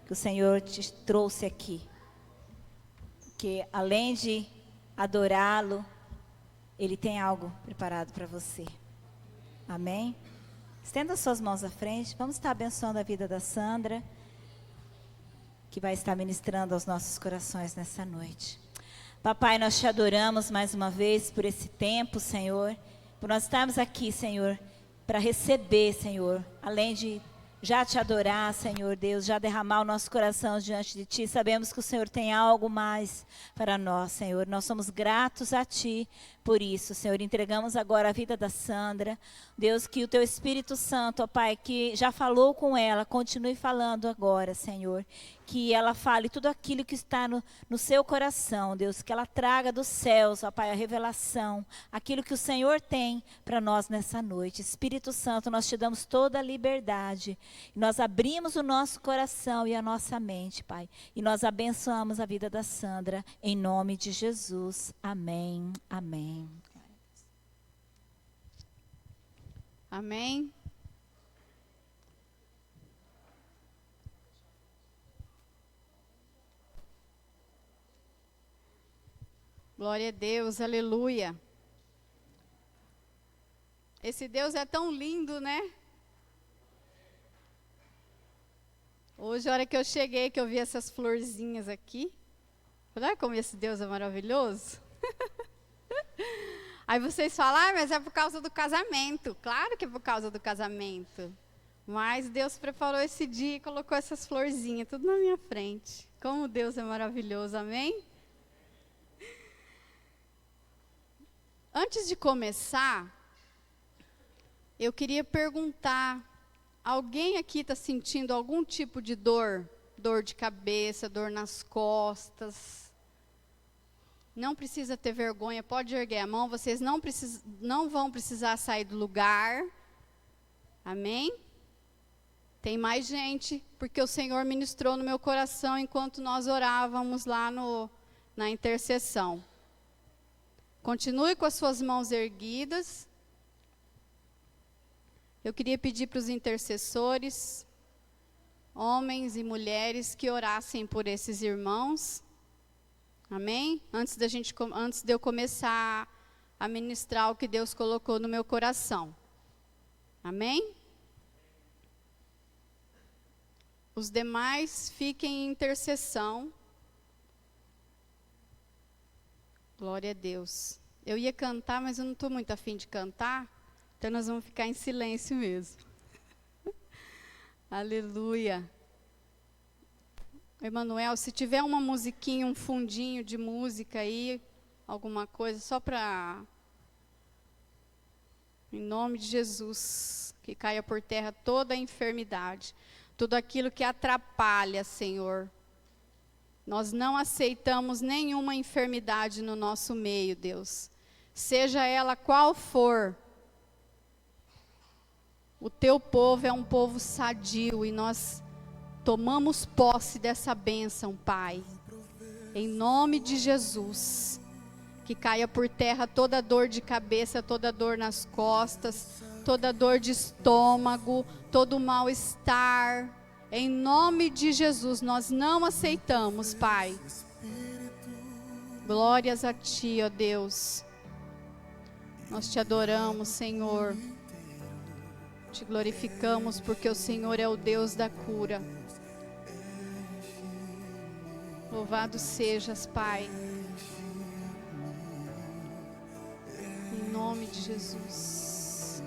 que o Senhor te trouxe aqui, porque além de adorá-lo, Ele tem algo preparado para você. Amém? Estenda suas mãos à frente. Vamos estar abençoando a vida da Sandra, que vai estar ministrando aos nossos corações nessa noite. Papai, nós te adoramos mais uma vez por esse tempo, Senhor, por nós estarmos aqui, Senhor, para receber, Senhor, além de já te adorar, Senhor Deus, já derramar o nosso coração diante de Ti. Sabemos que o Senhor tem algo mais para nós, Senhor. Nós somos gratos a Ti por isso, Senhor. Entregamos agora a vida da Sandra. Deus, que o Teu Espírito Santo, ó Pai, que já falou com ela, continue falando agora, Senhor. Que ela fale tudo aquilo que está no seu coração, Deus. Que ela traga dos céus, ó Pai, a revelação, aquilo que o Senhor tem para nós nessa noite. Espírito Santo, nós te damos toda a liberdade. Nós abrimos o nosso coração e a nossa mente, Pai. E nós abençoamos a vida da Sandra, em nome de Jesus. Amém, amém. Amém. Glória a Deus, aleluia. Esse Deus é tão lindo, né? Hoje, a hora que eu cheguei, que eu vi essas florzinhas aqui, olha como esse Deus é maravilhoso. Aí vocês falam, mas é por causa do casamento. Claro que é por causa do casamento. Mas Deus preparou esse dia e colocou essas florzinhas tudo na minha frente. Como Deus é maravilhoso, amém? Antes de começar, eu queria perguntar, alguém aqui está sentindo algum tipo de dor dor de cabeça, dor nas costas. Não precisa ter vergonha, pode erguer a mão, vocês não vão precisar sair do lugar. Amém? Tem mais gente, porque o Senhor ministrou no meu coração enquanto nós orávamos lá na intercessão. Continue com as suas mãos erguidas. Eu queria pedir para os intercessores, homens e mulheres, que orassem por esses irmãos. Amém? Antes de eu começar a ministrar o que Deus colocou no meu coração. Amém? Os demais fiquem em intercessão. Glória a Deus. Eu ia cantar, mas eu não estou muito afim de cantar, então nós vamos ficar em silêncio mesmo. Aleluia. Emanuel, se tiver uma musiquinha, um fundinho de música aí, alguma coisa, só para... Em nome de Jesus, que caia por terra toda a enfermidade, tudo aquilo que atrapalha, Senhor. Nós não aceitamos nenhuma enfermidade no nosso meio, Deus. Seja ela qual for. O teu povo é um povo sadio e nós tomamos posse dessa bênção, Pai. Em nome de Jesus. Que caia por terra toda dor de cabeça, toda dor nas costas, toda dor de estômago, todo mal-estar. Em nome de Jesus, nós não aceitamos, Pai. Glórias a Ti, ó Deus. Nós Te adoramos, Senhor. Te glorificamos porque o Senhor é o Deus da cura. Louvado sejas, Pai. Em nome de Jesus.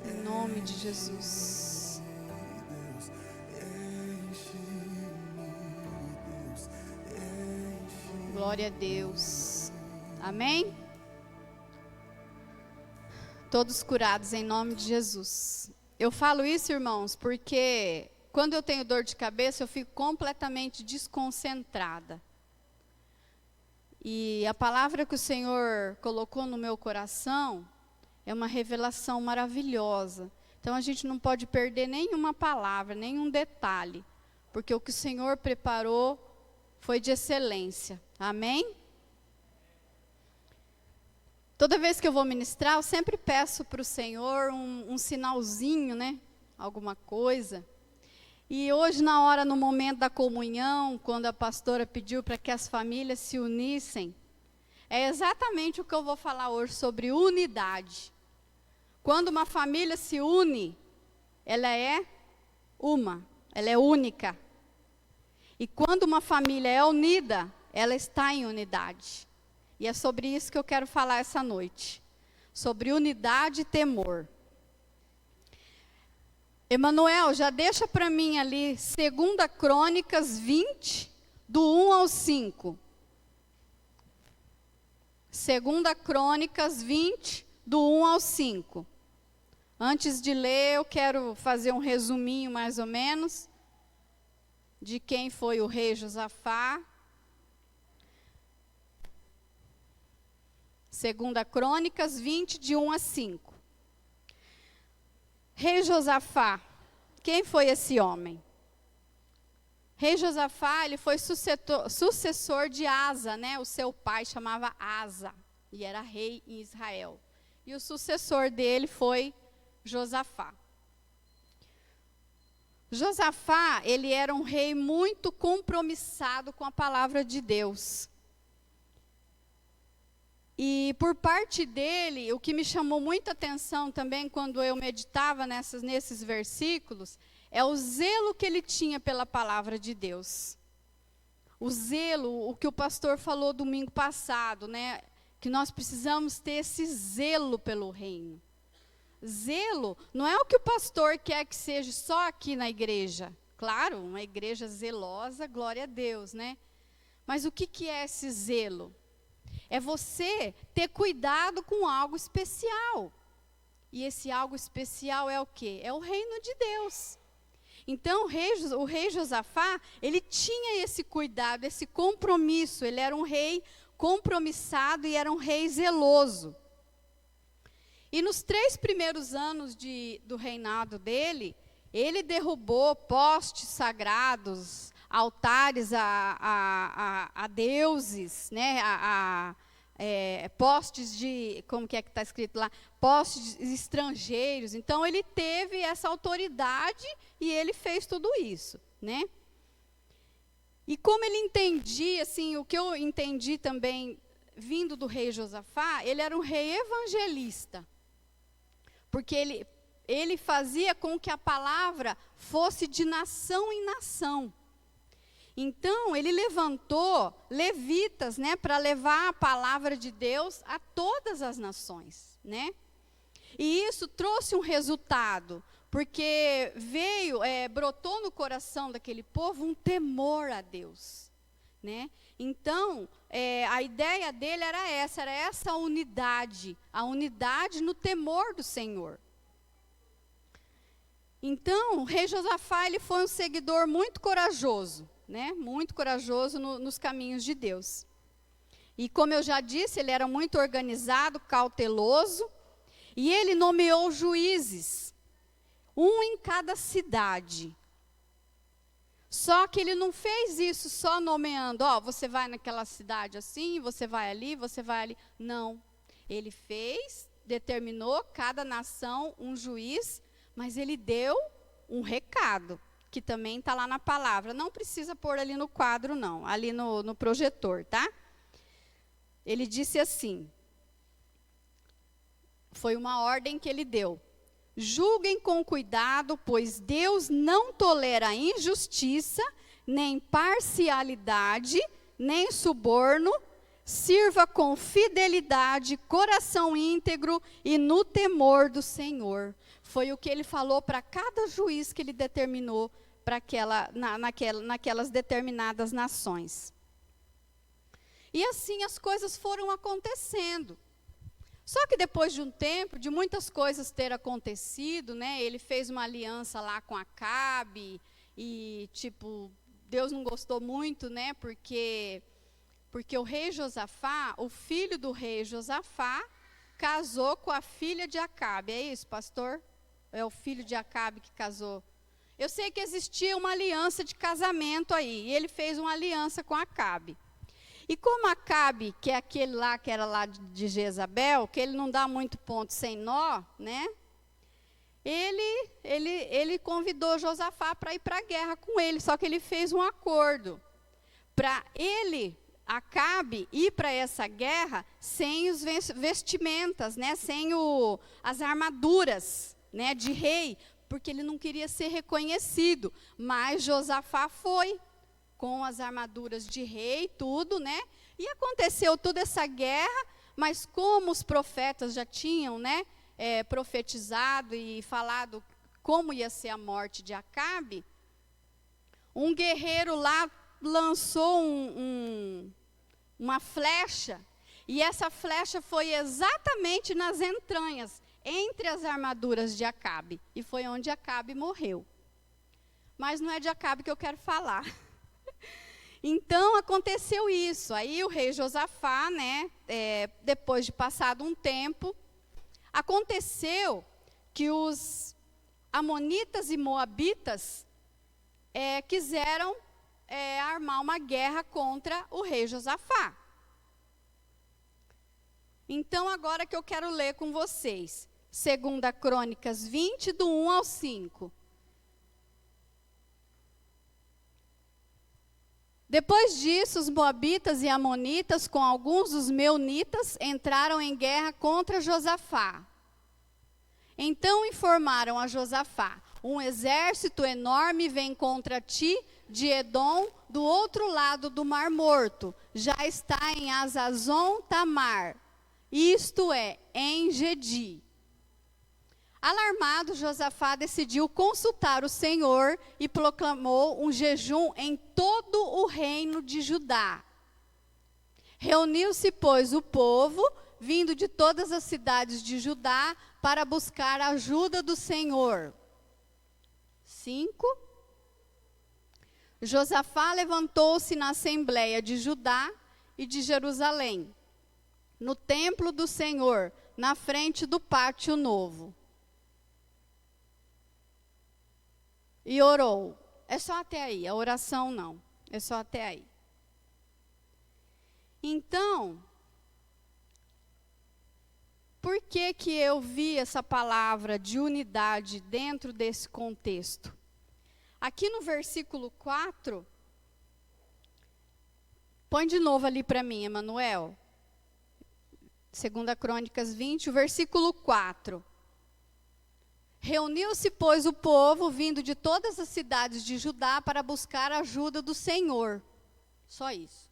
Em nome de Jesus. Glória a Deus. Amém? Todos curados em nome de Jesus. Eu falo isso, irmãos, porque quando eu tenho dor de cabeça, eu fico completamente desconcentrada. E a palavra que o Senhor colocou no meu coração é uma revelação maravilhosa. Então a gente não pode perder nenhuma palavra, nenhum detalhe, porque o que o Senhor preparou foi de excelência. Amém? Toda vez que eu vou ministrar, eu sempre peço para o Senhor um sinalzinho, né? Alguma coisa. E hoje, na hora, no momento da comunhão, quando a pastora pediu para que as famílias se unissem, é exatamente o que eu vou falar hoje sobre unidade. Quando uma família se une, ela é ela é única. E quando uma família é unida, ela está em unidade. E é sobre isso que eu quero falar essa noite. Sobre unidade e temor. Emanuel, já deixa para mim ali 2 Crônicas 20, do 1 ao 5. 2 Crônicas 20, do 1 ao 5. Antes de ler, eu quero fazer um resuminho mais ou menos de quem foi o rei Josafá. 2 Crônicas 20, de 1 a 5. Rei Josafá, quem foi esse homem? Rei Josafá, ele foi sucessor de Asa, né? O seu pai chamava Asa, e era rei em Israel. E o sucessor dele foi Josafá. Josafá, ele era um rei muito compromissado com a palavra de Deus. E por parte dele, o que me chamou muita atenção também quando eu meditava nesses versículos, é o zelo que ele tinha pela palavra de Deus. O zelo, o que o pastor falou domingo passado, né? Que nós precisamos ter esse zelo pelo reino. Zelo não é o que o pastor quer que seja só aqui na igreja. Claro, uma igreja zelosa, glória a Deus, né? Mas o que é esse zelo? É você ter cuidado com algo especial. E esse algo especial é o quê? É o reino de Deus. Então, o rei Josafá, ele tinha esse cuidado, esse compromisso. Ele era um rei compromissado e era um rei zeloso. E nos 3 primeiros anos do reinado dele, ele derrubou postes sagrados, altares a deuses, né? Postes de, como que está escrito lá? Postes estrangeiros. Então, ele teve essa autoridade e ele fez tudo isso, né? E como ele entendia, assim, o que eu entendi também, vindo do rei Josafá, ele era um rei evangelista. Porque ele fazia com que a palavra fosse de nação em nação. Então, ele levantou levitas, né, para levar a palavra de Deus a todas as nações, né? E isso trouxe um resultado, porque brotou no coração daquele povo um temor a Deus, né? Então, a ideia dele era essa unidade, a unidade no temor do Senhor. Então, o rei Josafá, ele foi um seguidor muito corajoso, né? Muito corajoso nos caminhos de Deus. E como eu já disse, ele era muito organizado, cauteloso, e ele nomeou juízes, um em cada cidade. Só que ele não fez isso só nomeando, você vai naquela cidade assim, você vai ali, você vai ali. Não, ele determinou cada nação um juiz, mas ele deu um recado, que também está lá na palavra. Não precisa pôr ali no quadro, não, ali no projetor, tá? Ele disse assim, foi uma ordem que ele deu. Julguem com cuidado, pois Deus não tolera injustiça, nem parcialidade, nem suborno. Sirva com fidelidade, coração íntegro e no temor do Senhor. Foi o que ele falou para cada juiz que ele determinou para naquelas determinadas nações. E assim as coisas foram acontecendo. Só que depois de um tempo, de muitas coisas ter acontecido, né, ele fez uma aliança lá com Acabe, e Deus não gostou muito, né, porque o rei Josafá, o filho do rei Josafá, casou com a filha de Acabe. É isso, pastor? É o filho de Acabe que casou. Eu sei que existia uma aliança de casamento aí, e ele fez uma aliança com Acabe. E como Acabe, que é aquele lá, que era lá de Jezabel, que ele não dá muito ponto sem nó, né? Ele convidou Josafá para ir para a guerra com ele, só que ele fez um acordo para Acabe, ir para essa guerra sem os vestimentas, né? Sem as armaduras, né, de rei, porque ele não queria ser reconhecido. Mas Josafá foi com as armaduras de rei, tudo, né? E aconteceu toda essa guerra, mas como os profetas já tinham, né, profetizado e falado como ia ser a morte de Acabe, um guerreiro lá lançou uma flecha, e essa flecha foi exatamente nas entranhas, entre as armaduras de Acabe, e foi onde Acabe morreu. Mas não é de Acabe que eu quero falar. Então, aconteceu isso. Aí o rei Josafá, né, depois de passado um tempo, aconteceu que os amonitas e moabitas quiseram armar uma guerra contra o rei Josafá. Então, agora que eu quero ler com vocês, 2 Crônicas 20, do 1 ao 5. Depois disso, os moabitas e amonitas, com alguns dos meunitas, entraram em guerra contra Josafá. Então informaram a Josafá: um exército enorme vem contra ti de Edom, do outro lado do Mar Morto. Já está em Azazon Tamar, isto é, em Gedi. Alarmado, Josafá decidiu consultar o Senhor e proclamou um jejum em todo o reino de Judá. Reuniu-se, pois, o povo, vindo de todas as cidades de Judá, para buscar a ajuda do Senhor. 5. Josafá levantou-se na assembleia de Judá e de Jerusalém, no templo do Senhor, na frente do pátio novo. E orou. É só até aí, a oração não. É só até aí. Então, por que que eu vi essa palavra de unidade dentro desse contexto? Aqui no versículo 4, põe de novo ali para mim, Emanuel. 2 Crônicas 20, o versículo 4. Reuniu-se, pois, o povo, vindo de todas as cidades de Judá, para buscar a ajuda do Senhor. Só isso.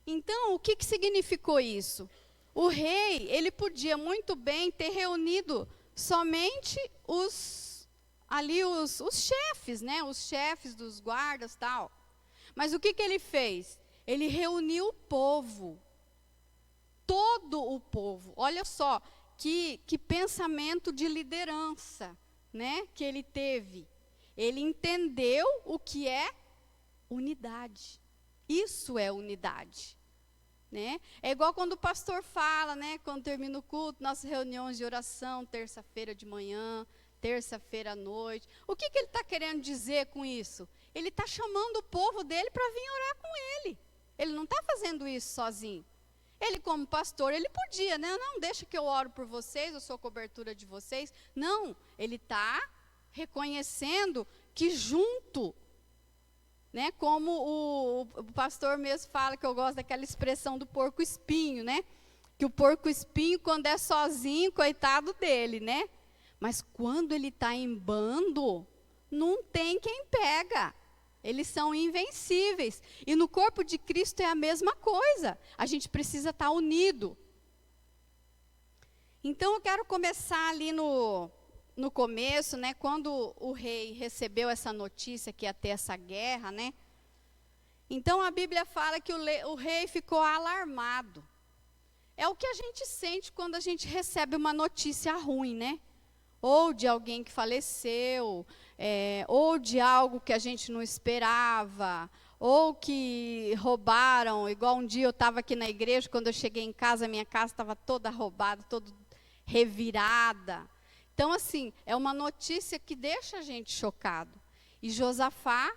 Então, o que que significou isso? O rei, ele podia muito bem ter reunido somente os chefes, né? Os chefes dos guardas e tal. Mas o que que ele fez? Ele reuniu o povo. Todo o povo. Olha só, que pensamento de liderança, né? Que ele teve. Ele entendeu o que é unidade. Isso é unidade. Né? É igual quando o pastor fala, né? Quando termina o culto, nossas reuniões de oração, terça-feira de manhã, terça-feira à noite. O que que ele está querendo dizer com isso? Ele está chamando o povo dele para vir orar com ele. Ele não está fazendo isso sozinho. Ele, como pastor, ele podia, né? Não, deixa que eu oro por vocês, eu sou cobertura de vocês. Não, ele está reconhecendo que junto, né? Como o pastor mesmo fala, que eu gosto daquela expressão do porco-espinho, né? Que o porco-espinho, quando é sozinho, coitado dele, né? Mas quando ele está em bando, não tem quem pega. Eles são invencíveis. E no corpo de Cristo é a mesma coisa. A gente precisa estar unido. Então eu quero começar ali no começo, né, quando o rei recebeu essa notícia que ia ter essa guerra, né? Então a Bíblia fala que o rei ficou alarmado. É o que a gente sente quando a gente recebe uma notícia ruim, né? Ou de alguém que faleceu, ou de algo que a gente não esperava, ou que roubaram. Igual um dia eu estava aqui na igreja, quando eu cheguei em casa, a minha casa estava toda roubada, toda revirada. Então, assim, é uma notícia que deixa a gente chocado. E Josafá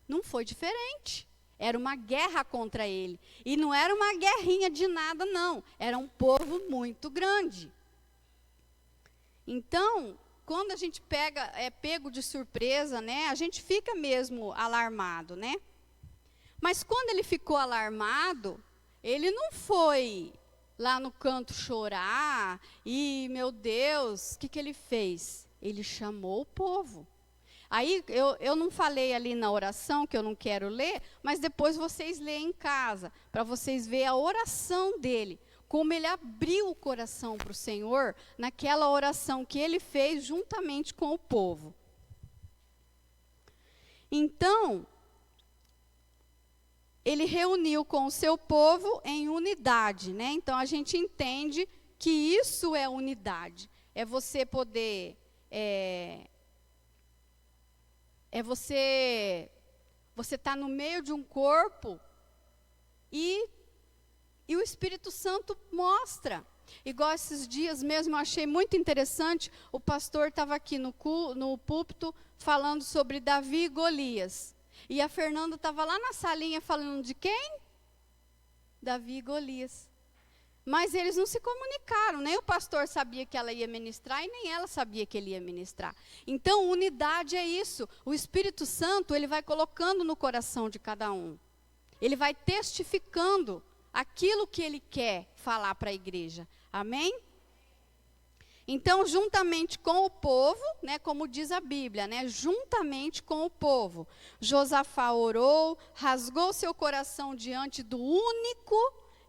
não foi diferente. Era uma guerra contra ele. E não era uma guerrinha de nada, não. Era um povo muito grande. Então, quando a gente é pego de surpresa, né, a gente fica mesmo alarmado, né? Mas quando ele ficou alarmado, ele não foi lá no canto chorar e, meu Deus, o que que ele fez? Ele chamou o povo. Aí, eu não falei ali na oração, que eu não quero ler, mas depois vocês leem em casa, para vocês verem a oração dele. Como ele abriu o coração para o Senhor naquela oração que ele fez juntamente com o povo. Então, ele reuniu com o seu povo em unidade, né? Então, a gente entende que isso é unidade. É você poder... você estar no meio de um corpo e o Espírito Santo mostra. Igual esses dias mesmo, eu achei muito interessante, o pastor estava aqui no púlpito falando sobre Davi e Golias. E a Fernanda estava lá na salinha falando de quem? Davi e Golias. Mas eles não se comunicaram, nem o pastor sabia que ela ia ministrar e nem ela sabia que ele ia ministrar. Então, unidade é isso. O Espírito Santo, ele vai colocando no coração de cada um. Ele vai testificando aquilo que ele quer falar para a igreja. Amém? Então, juntamente com o povo, né, como diz a Bíblia, né, juntamente com o povo, Josafá orou, rasgou seu coração diante do único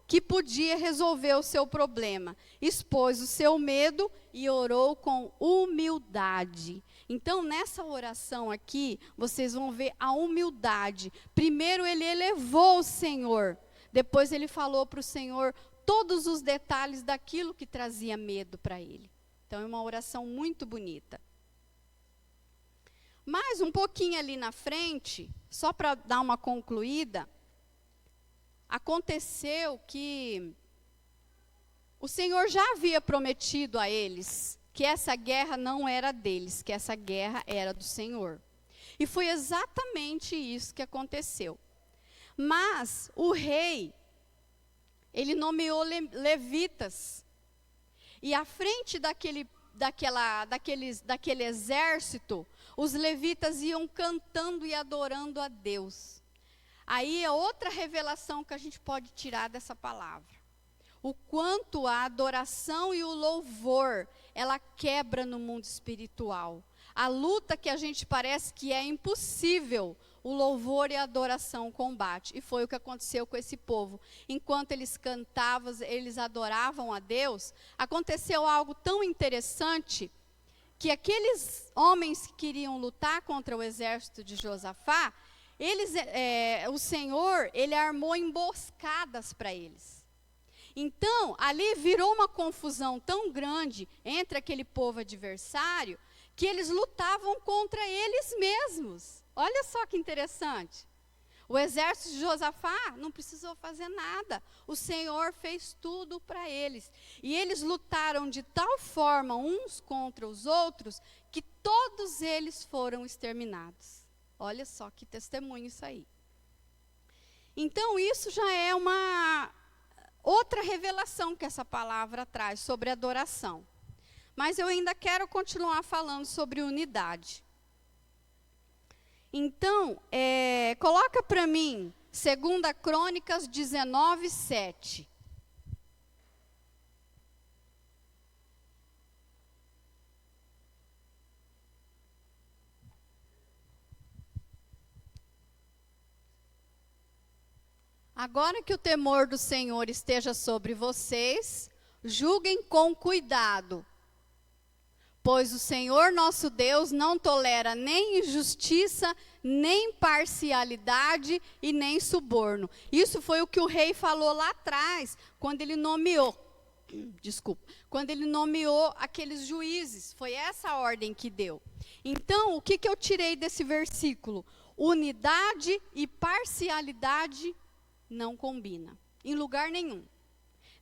que podia resolver o seu problema, expôs o seu medo e orou com humildade. Então, nessa oração aqui, vocês vão ver a humildade. Primeiro, ele elevou o Senhor. Depois, ele falou para o Senhor todos os detalhes daquilo que trazia medo para ele. Então, é uma oração muito bonita. Mas um pouquinho ali na frente, só para dar uma concluída, aconteceu que o Senhor já havia prometido a eles que essa guerra não era deles, que essa guerra era do Senhor. E foi exatamente isso que aconteceu. Mas o rei, ele nomeou levitas. E à frente daquele exército, os levitas iam cantando e adorando a Deus. Aí é outra revelação que a gente pode tirar dessa palavra. O quanto a adoração e o louvor, ela quebra no mundo espiritual. A luta que a gente parece que é impossível, o louvor e a adoração combate. E foi o que aconteceu com esse povo. Enquanto eles cantavam, eles adoravam a Deus, aconteceu algo tão interessante, que aqueles homens que queriam lutar contra o exército de Josafá, o Senhor, ele armou emboscadas para eles. Então, ali virou uma confusão tão grande entre aquele povo adversário, que eles lutavam contra eles mesmos. Olha só que interessante. O exército de Josafá não precisou fazer nada. O Senhor fez tudo para eles. E eles lutaram de tal forma uns contra os outros, que todos eles foram exterminados. Olha só que testemunho isso aí. Então, isso já é uma outra revelação que essa palavra traz sobre adoração. Mas eu ainda quero continuar falando sobre unidade. Então, coloca para mim 2 Crônicas 19:7. Agora que o temor do Senhor esteja sobre vocês, julguem com cuidado, pois o Senhor nosso Deus não tolera nem injustiça, nem parcialidade e nem suborno. Isso foi o que o rei falou lá atrás, quando ele nomeou, quando ele nomeou aqueles juízes. Foi essa a ordem que deu. Então, o que eu tirei desse versículo? Unidade e parcialidade não combina, em lugar nenhum.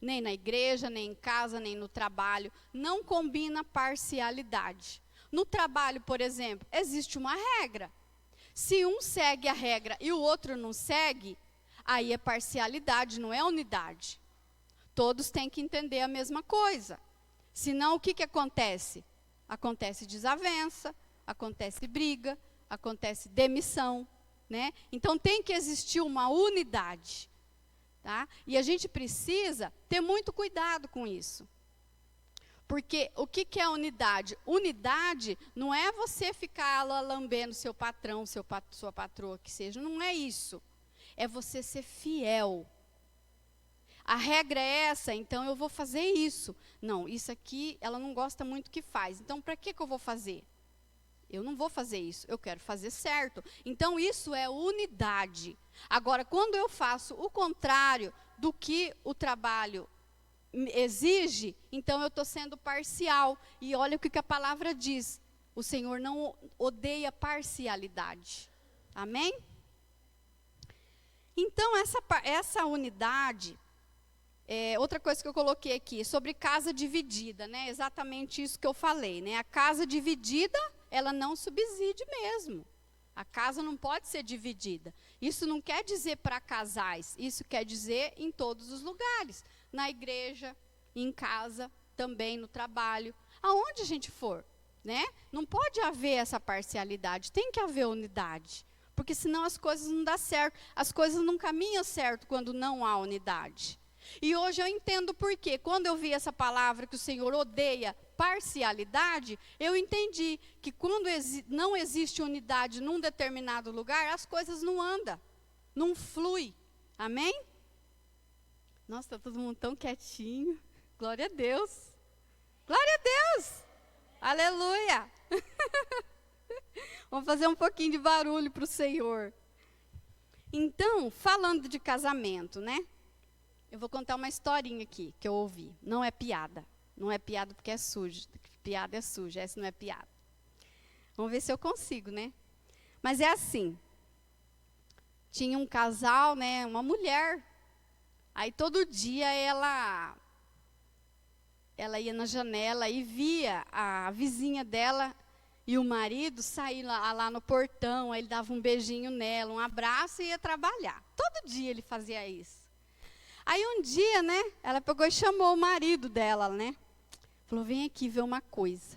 Nem na igreja, nem em casa, nem no trabalho. Não combina parcialidade. No trabalho, por exemplo, existe uma regra. Se um segue a regra e o outro não segue, aí é parcialidade, não é unidade. Todos têm que entender a mesma coisa. Senão, o que acontece? Acontece desavença, acontece briga, acontece demissão, né? Então, tem que existir uma unidade. Tá? E a gente precisa ter muito cuidado com isso. Porque o que é unidade? Unidade não é você ficar lambendo seu patrão, sua patroa, que seja. Não é isso. É você ser fiel. A regra é essa, então eu vou fazer isso. Não, isso aqui ela não gosta muito que faz. Então, para que eu vou fazer? Eu não vou fazer isso, eu quero fazer certo. Então, isso é unidade. Agora, quando eu faço o contrário do que o trabalho exige, então eu estou sendo parcial. E olha o que a palavra diz. O Senhor não odeia parcialidade. Amém? Então, essa unidade, outra coisa que eu coloquei aqui, sobre casa dividida, né? Exatamente isso que eu falei, né? A casa dividida, ela não subside mesmo. A casa não pode ser dividida. Isso não quer dizer para casais, isso quer dizer em todos os lugares. Na igreja, em casa, também no trabalho, aonde a gente for, né? Não pode haver essa parcialidade, tem que haver unidade. Porque senão as coisas não dão certo, as coisas não caminham certo quando não há unidade. E hoje eu entendo por quê. Quando eu vi essa palavra que o Senhor odeia parcialidade, eu entendi que quando não existe unidade num determinado lugar, as coisas não andam, não flui. Amém? Nossa, está todo mundo tão quietinho. Glória a Deus. Glória a Deus. Aleluia. Vamos fazer um pouquinho de barulho para o Senhor. Então, falando de casamento, né? Eu vou contar uma historinha aqui, que eu ouvi. Não é piada. Não é piada porque é sujo. Piada é suja, essa não é piada. Vamos ver se eu consigo, né? Mas é assim. Tinha um casal, né? Uma mulher. Aí todo dia ela ia na janela e via a vizinha dela e o marido sair lá no portão. Aí ele dava um beijinho nela, um abraço e ia trabalhar. Todo dia ele fazia isso. Aí um dia, né? Ela pegou e chamou o marido dela, né? Falou, vem aqui ver uma coisa.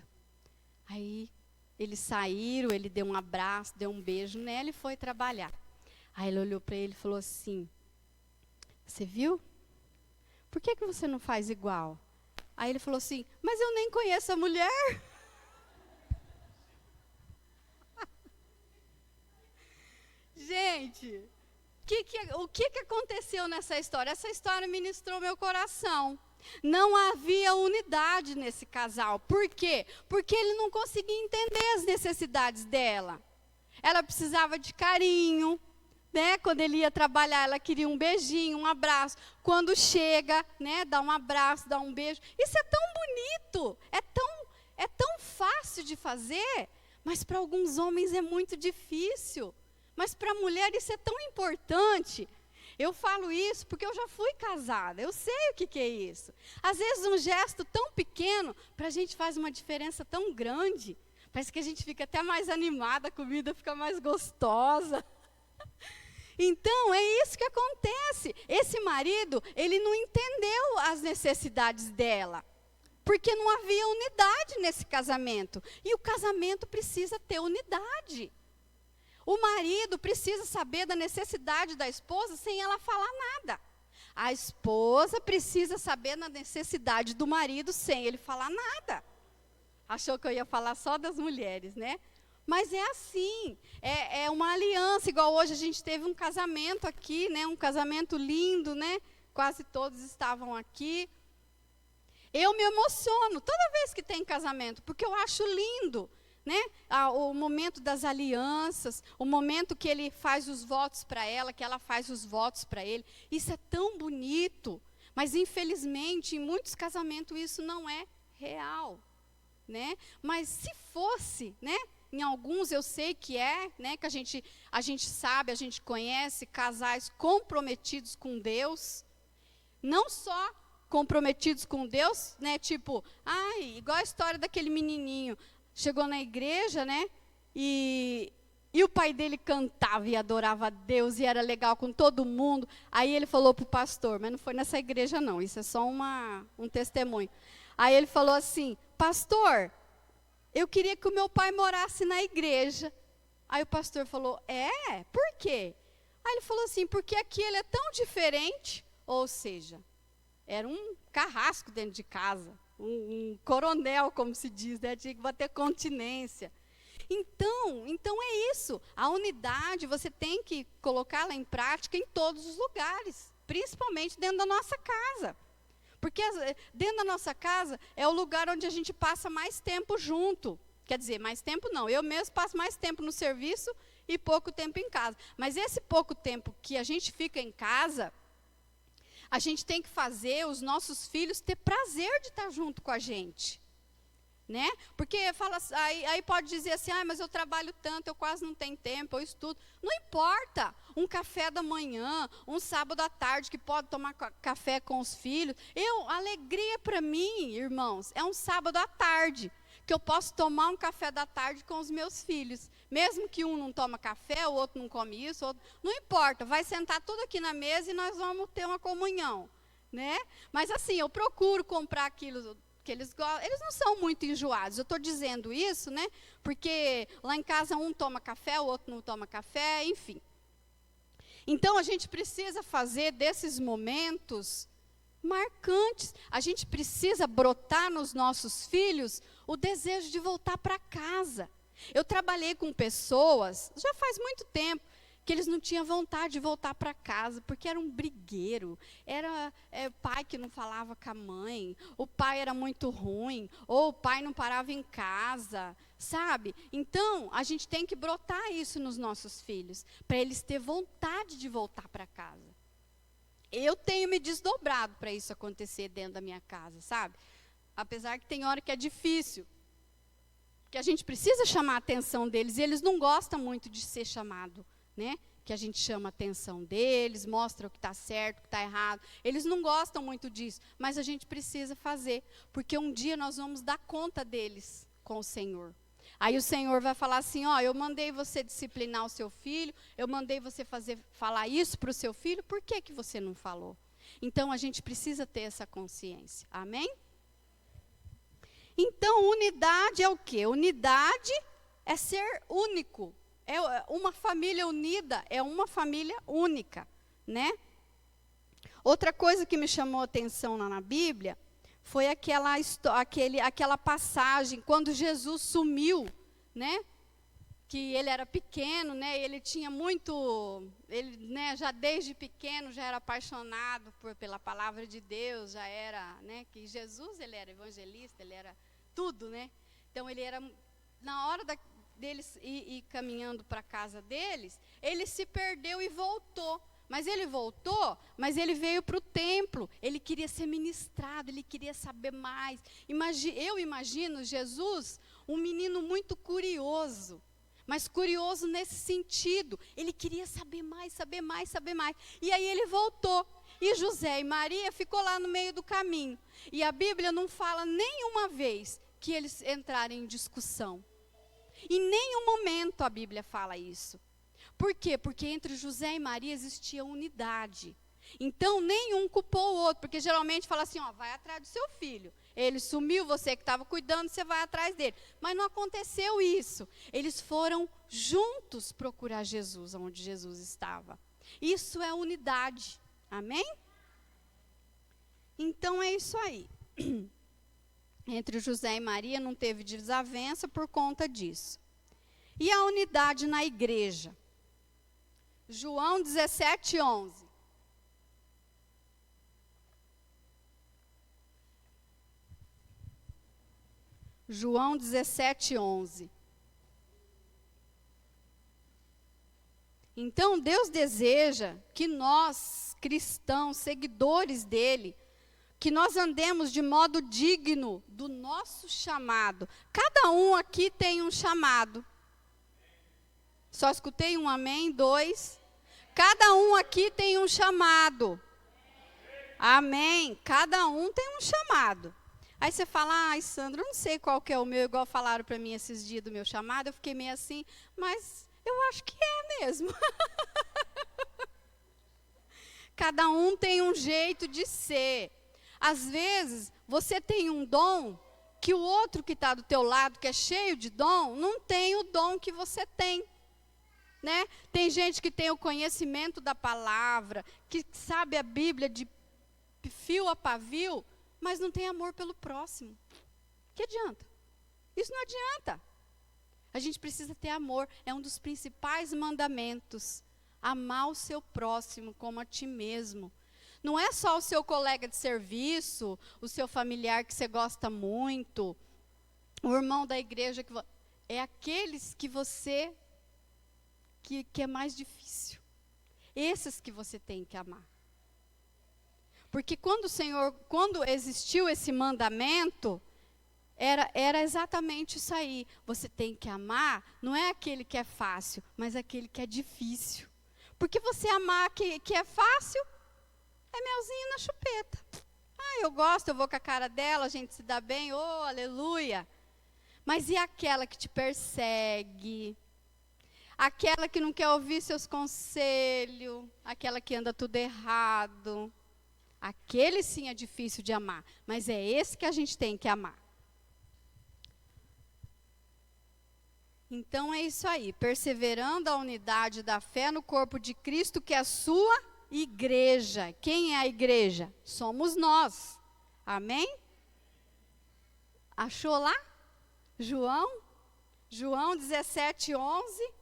Aí eles saíram, ele deu um abraço, deu um beijo nela e foi trabalhar. Aí ele olhou para ele e falou assim, você viu? Por que você não faz igual? Aí ele falou assim, mas eu nem conheço a mulher. Gente, o que aconteceu nessa história? Essa história ministrou meu coração. Não havia unidade nesse casal. Por quê? Porque ele não conseguia entender as necessidades dela. Ela precisava de carinho, né? Quando ele ia trabalhar, ela queria um beijinho, um abraço. Quando chega, né? Dá um abraço, dá um beijo. Isso é tão bonito, é tão fácil de fazer, mas para alguns homens é muito difícil. Mas para a mulher isso é tão importante. Eu falo isso porque eu já fui casada, eu sei o que é isso. Às vezes um gesto tão pequeno, para a gente faz uma diferença tão grande. Parece que a gente fica até mais animada, a comida fica mais gostosa. Então, é isso que acontece. Esse marido, ele não entendeu as necessidades dela. Porque não havia unidade nesse casamento. E o casamento precisa ter unidade. O marido precisa saber da necessidade da esposa sem ela falar nada. A esposa precisa saber da necessidade do marido sem ele falar nada. Achou que eu ia falar só das mulheres, né? Mas é assim, é uma aliança, igual hoje a gente teve um casamento aqui, né? Um casamento lindo, né? Quase todos estavam aqui. Eu me emociono toda vez que tem casamento, porque eu acho lindo. Né? O momento das alianças, o momento que ele faz os votos para ela, que ela faz os votos para ele, isso é tão bonito, mas infelizmente em muitos casamentos isso não é real, né? Mas se fosse, né? Em alguns eu sei que né? Que a gente sabe, a gente conhece casais comprometidos com Deus, não só comprometidos com Deus, né? Tipo, igual a história daquele menininho. Chegou na igreja, né? E o pai dele cantava e adorava a Deus e era legal com todo mundo. Aí ele falou para o pastor, mas não foi nessa igreja não, isso é só um testemunho. Aí ele falou assim, pastor, eu queria que o meu pai morasse na igreja. Aí o pastor falou, por quê? Aí ele falou assim, porque aqui ele é tão diferente, ou seja, era um carrasco dentro de casa. Um coronel, como se diz, né? Tinha que bater continência. Então é isso. A unidade, você tem que colocá-la em prática em todos os lugares, principalmente dentro da nossa casa. Porque dentro da nossa casa é o lugar onde a gente passa mais tempo junto. Quer dizer, mais tempo não. Eu mesmo passo mais tempo no serviço e pouco tempo em casa. Mas esse pouco tempo que a gente fica em casa, a gente tem que fazer os nossos filhos ter prazer de estar junto com a gente, né? Porque fala, aí pode dizer assim, mas eu trabalho tanto, eu quase não tenho tempo, eu estudo. Não importa, um café da manhã, um sábado à tarde que pode tomar café com os filhos. Alegria para mim, irmãos, é um sábado à tarde, que eu posso tomar um café da tarde com os meus filhos. Mesmo que um não toma café, o outro não come isso, não importa, vai sentar tudo aqui na mesa e nós vamos ter uma comunhão, né? Mas assim, eu procuro comprar aquilo que eles gostam. Eles não são muito enjoados, eu estou dizendo isso, né? Porque lá em casa um toma café, o outro não toma café, enfim. Então a gente precisa fazer desses momentos marcantes. A gente precisa brotar nos nossos filhos o desejo de voltar para casa. Eu trabalhei com pessoas, já faz muito tempo, que eles não tinham vontade de voltar para casa, porque era um brigueiro, era pai que não falava com a mãe, o pai era muito ruim, ou o pai não parava em casa, sabe? Então, a gente tem que brotar isso nos nossos filhos, para eles terem vontade de voltar para casa. Eu tenho me desdobrado para isso acontecer dentro da minha casa, sabe? Apesar que tem hora que é difícil. que a gente precisa chamar a atenção deles, e eles não gostam muito de ser chamado, né? Que a gente chama a atenção deles, mostra o que está certo, o que está errado. Eles não gostam muito disso, mas a gente precisa fazer, porque um dia nós vamos dar conta deles com o Senhor. Aí o Senhor vai falar assim, ó, eu mandei você disciplinar o seu filho, eu mandei você falar isso para o seu filho, por que que você não falou? Então a gente precisa ter essa consciência, amém? Então unidade é o quê? Unidade é ser único. É uma família unida, é uma família única, né? Outra coisa que me chamou a atenção lá na Bíblia foi aquela passagem quando Jesus sumiu, né? Que ele era pequeno, né? Ele tinha né, já desde pequeno já era apaixonado pela palavra de Deus, já era, né? Que Jesus, ele era evangelista, ele era tudo, né? Então ele era, na hora deles ir caminhando para a casa deles, ele se perdeu e voltou. Mas ele voltou, mas ele veio para o templo, ele queria ser ministrado, ele queria saber mais. Eu imagino Jesus, um menino muito curioso, mas curioso nesse sentido. Ele queria saber mais, saber mais, saber mais. E aí ele voltou. E José e Maria ficou lá no meio do caminho. E a Bíblia não fala nenhuma vez que eles entraram em discussão. Em nenhum momento a Bíblia fala isso. Por quê? Porque entre José e Maria existia unidade. Então, nenhum culpou o outro, porque geralmente fala assim, ó, vai atrás do seu filho. Ele sumiu, você que estava cuidando, você vai atrás dele. Mas não aconteceu isso. Eles foram juntos procurar Jesus, onde Jesus estava. Isso é unidade. Amém? Então, é isso aí. Entre José e Maria não teve desavença por conta disso. E a unidade na igreja? João 17:11. João 17:11. Então, Deus deseja que nós, cristãos, seguidores dele, que nós andemos de modo digno do nosso chamado. Cada um aqui tem um chamado. Só escutei um amém, 2. Cada um aqui tem um chamado. Amém. Cada um tem um chamado. Aí você fala, ai, Sandra, eu não sei qual que é o meu, igual falaram para mim esses dias do meu chamado. Eu fiquei meio assim, mas eu acho que é mesmo. Cada um tem um jeito de ser. Às vezes, você tem um dom que o outro que está do teu lado, que é cheio de dom, não tem o dom que você tem. Né? Tem gente que tem o conhecimento da palavra, que sabe a Bíblia de fio a pavio, mas não tem amor pelo próximo. Que adianta? Isso não adianta. A gente precisa ter amor. É um dos principais mandamentos. Amar o seu próximo como a ti mesmo. Não é só o seu colega de serviço, o seu familiar que você gosta muito, o irmão da igreja. É aqueles que você... Que é mais difícil. Esses que você tem que amar. Porque quando existiu esse mandamento, era exatamente isso aí. Você tem que amar, não é aquele que é fácil, mas aquele que é difícil. Porque você amar que é fácil, é melzinho na chupeta. Ah, eu gosto, eu vou com a cara dela, a gente se dá bem, oh, aleluia. Mas e aquela que te persegue? Aquela que não quer ouvir seus conselhos, aquela que anda tudo errado. Aquele sim é difícil de amar, mas é esse que a gente tem que amar. Então é isso aí, perseverando a unidade da fé no corpo de Cristo, que é a sua igreja. Quem é a igreja? Somos nós. Amém? Achou lá? João 17:11.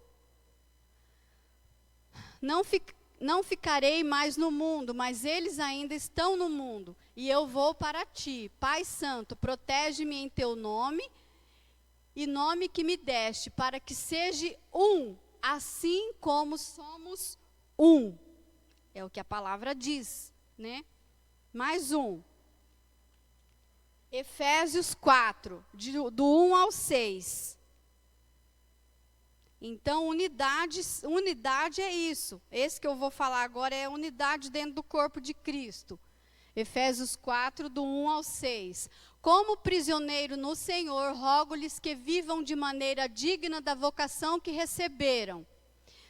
Não ficarei mais no mundo, mas eles ainda estão no mundo. E eu vou para ti. Pai Santo, protege-me em teu nome e nome que me deste, para que seja um, assim como somos um. É o que a palavra diz, né? Mais um. Efésios 4, do 1 ao 6. Então, unidade é isso. Esse que eu vou falar agora é unidade dentro do corpo de Cristo. Efésios 4, do 1 ao 6. Como prisioneiro no Senhor, rogo-lhes que vivam de maneira digna da vocação que receberam.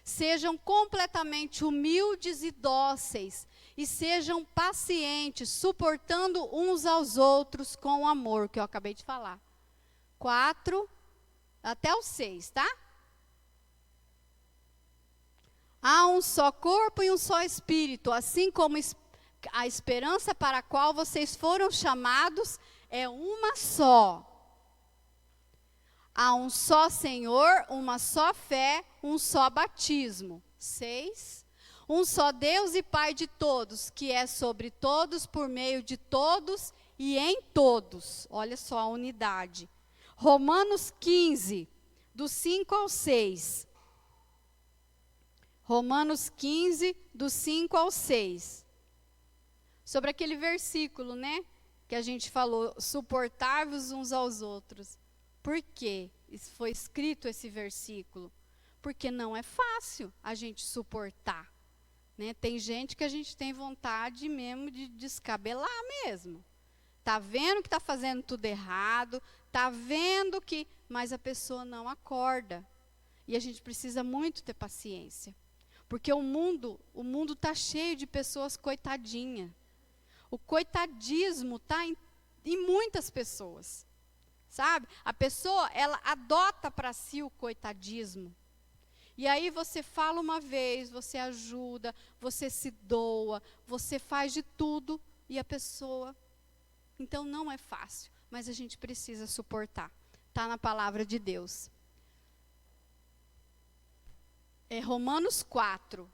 Sejam completamente humildes e dóceis, e sejam pacientes, suportando uns aos outros com amor, que eu acabei de falar. 4 até o 6, tá? Há um só corpo e um só espírito, assim como a esperança para a qual vocês foram chamados é uma só. Há um só Senhor, uma só fé, um só batismo. 6. Um só Deus e Pai de todos, que é sobre todos, por meio de todos e em todos. Olha só a unidade. Romanos 15, do 5 ao 6. Romanos 15, do 5 ao 6. Sobre aquele versículo, né? Que a gente falou, suportar-vos uns aos outros. Por que foi escrito esse versículo? Porque não é fácil a gente suportar. Né? Tem gente que a gente tem vontade mesmo de descabelar mesmo. Está vendo que está fazendo tudo errado, está vendo que... Mas a pessoa não acorda. E a gente precisa muito ter paciência. Porque o mundo está cheio de pessoas coitadinhas. O coitadismo está em muitas pessoas. Sabe? A pessoa, ela adota para si o coitadismo. E aí você fala uma vez, você ajuda, você se doa, você faz de tudo e a pessoa... Então não é fácil, mas a gente precisa suportar. Está na palavra de Deus. É Romanos 4.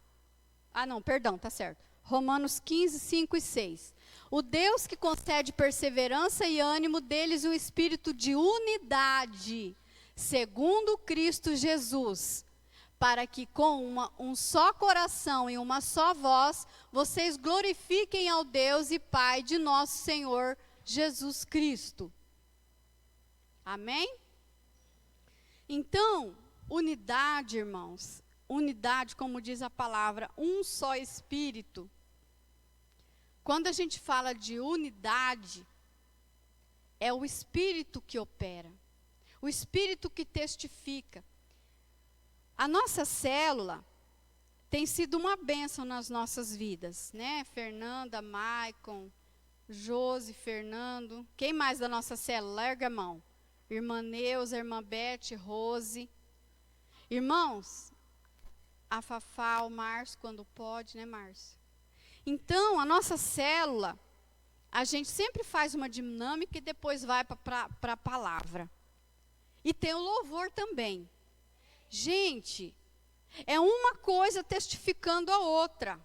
Tá certo. Romanos 15, 5 e 6. O Deus que concede perseverança e ânimo deles o espírito de unidade, segundo Cristo Jesus, para que com um só coração e uma só voz, vocês glorifiquem ao Deus e Pai de nosso Senhor Jesus Cristo. Amém? Então, unidade, irmãos, unidade, como diz a palavra, um só espírito. Quando a gente fala de unidade, é o Espírito que opera, o Espírito que testifica. A nossa célula tem sido uma bênção nas nossas vidas, né? Fernanda, Maicon, Josi, Fernando. Quem mais da nossa célula? Larga a mão. Irmã Neuza, irmã Beth, Rose. Irmãos, a Fafá, o Márcio, quando pode, né, Márcio? Então, a nossa célula, a gente sempre faz uma dinâmica e depois vai para a palavra. E tem o louvor também. Gente, é uma coisa testificando a outra.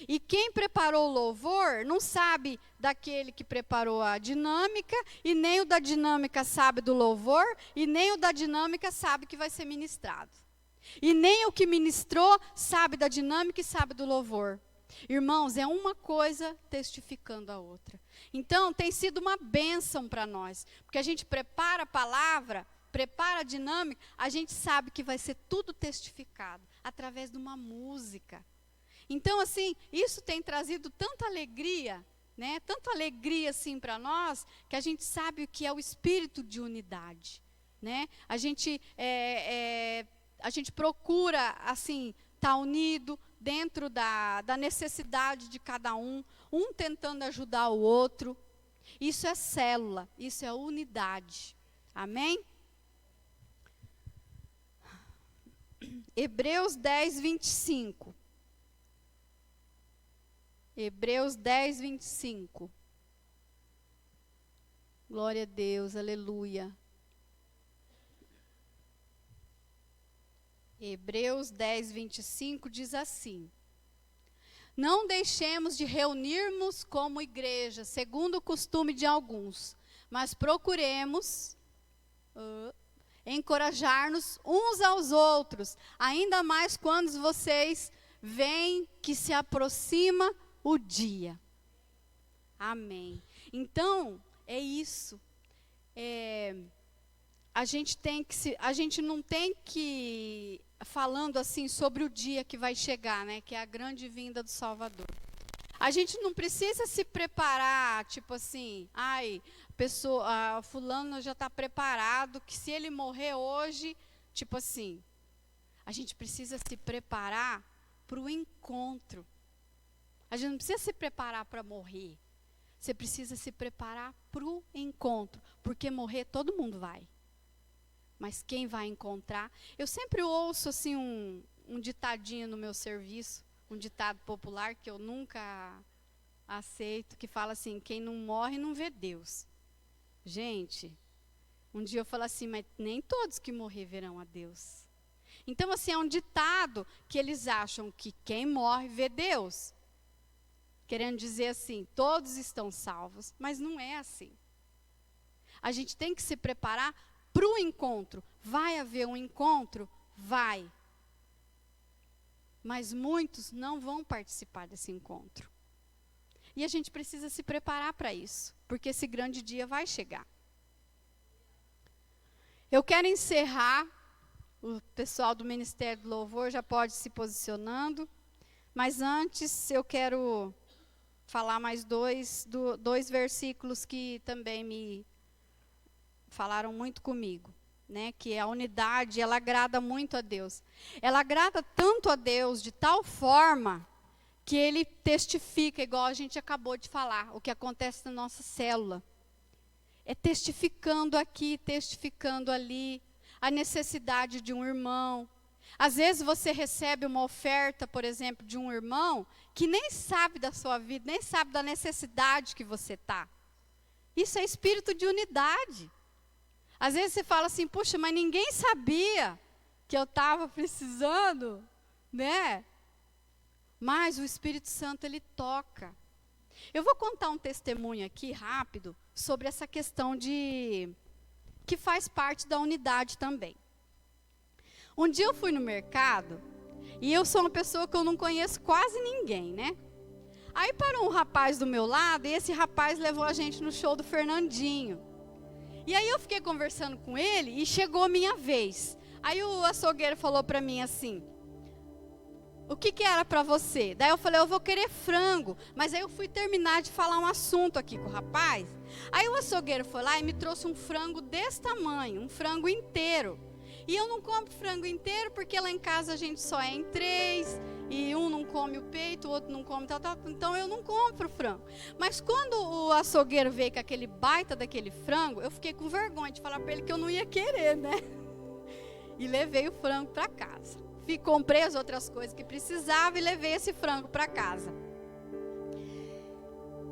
E quem preparou o louvor não sabe daquele que preparou a dinâmica, e nem o da dinâmica sabe do louvor, e nem o da dinâmica sabe que vai ser ministrado. E nem o que ministrou sabe da dinâmica e sabe do louvor. Irmãos, é uma coisa testificando a outra. Então, tem sido uma bênção para nós, porque a gente prepara a palavra, prepara a dinâmica, a gente sabe que vai ser tudo testificado, através de uma música. Então, assim, isso tem trazido tanta alegria, né? Tanta alegria, assim, para nós, que a gente sabe o que é o espírito de unidade, né? A gente procura, assim, estar unido dentro da necessidade de cada um tentando ajudar o outro. Isso é célula, isso é unidade. Amém? Hebreus 10, 25. Hebreus 10, 25. Glória a Deus, aleluia. Hebreus 10, 25 diz assim: não deixemos de reunirmos como igreja, segundo o costume de alguns, mas procuremos encorajar-nos uns aos outros, ainda mais quando vocês veem que se aproxima o dia. Amém. Então, é isso. a gente não tem que, falando assim sobre o dia que vai chegar, né, que é a grande vinda do Salvador. A gente não precisa se preparar, tipo assim, fulano já está preparado, que se ele morrer hoje, tipo assim, a gente precisa se preparar para o encontro. A gente não precisa se preparar para morrer. Você precisa se preparar para o encontro, porque morrer todo mundo vai. Mas quem vai encontrar? Eu sempre ouço assim um ditadinho no meu serviço, um ditado popular que eu nunca aceito, que fala assim: quem não morre não vê Deus. Gente, um dia eu falo assim, mas nem todos que morrer verão a Deus. Então, assim, é um ditado que eles acham que quem morre vê Deus. Querendo dizer assim, todos estão salvos, mas não é assim. A gente tem que se preparar para o encontro. Vai haver um encontro? Vai. Mas muitos não vão participar desse encontro. E a gente precisa se preparar para isso, porque esse grande dia vai chegar. Eu quero encerrar, o pessoal do Ministério do Louvor já pode se posicionando, mas antes eu quero falar mais dois versículos que também me falaram muito comigo, né? Que a unidade, ela agrada muito a Deus. Ela agrada tanto a Deus de tal forma que Ele testifica, igual a gente acabou de falar, o que acontece na nossa célula. É testificando aqui, testificando ali, a necessidade de um irmão. Às vezes você recebe uma oferta, por exemplo, de um irmão que nem sabe da sua vida, nem sabe da necessidade que você está. Isso é espírito de unidade. Às vezes você fala assim, puxa, mas ninguém sabia que eu estava precisando, né? Mas o Espírito Santo, ele toca. Eu vou contar um testemunho aqui, rápido, sobre essa questão que faz parte da unidade também. Um dia eu fui no mercado, e eu sou uma pessoa que eu não conheço quase ninguém, né? Aí parou um rapaz do meu lado, e esse rapaz levou a gente no show do Fernandinho. E aí eu fiquei conversando com ele, e chegou a minha vez. Aí o açougueiro falou para mim assim, o que era para você? Daí eu falei, eu vou querer frango. Mas aí eu fui terminar de falar um assunto aqui com o rapaz. Aí o açougueiro foi lá e me trouxe um frango desse tamanho, um frango inteiro. E eu não compro frango inteiro porque lá em casa a gente só é em 3. E um não come o peito, o outro não come tal. Então eu não compro frango. Mas quando o açougueiro veio com aquele baita daquele frango, eu fiquei com vergonha de falar para ele que eu não ia querer, né? E levei o frango para casa. Comprei as outras coisas que precisava e levei esse frango para casa.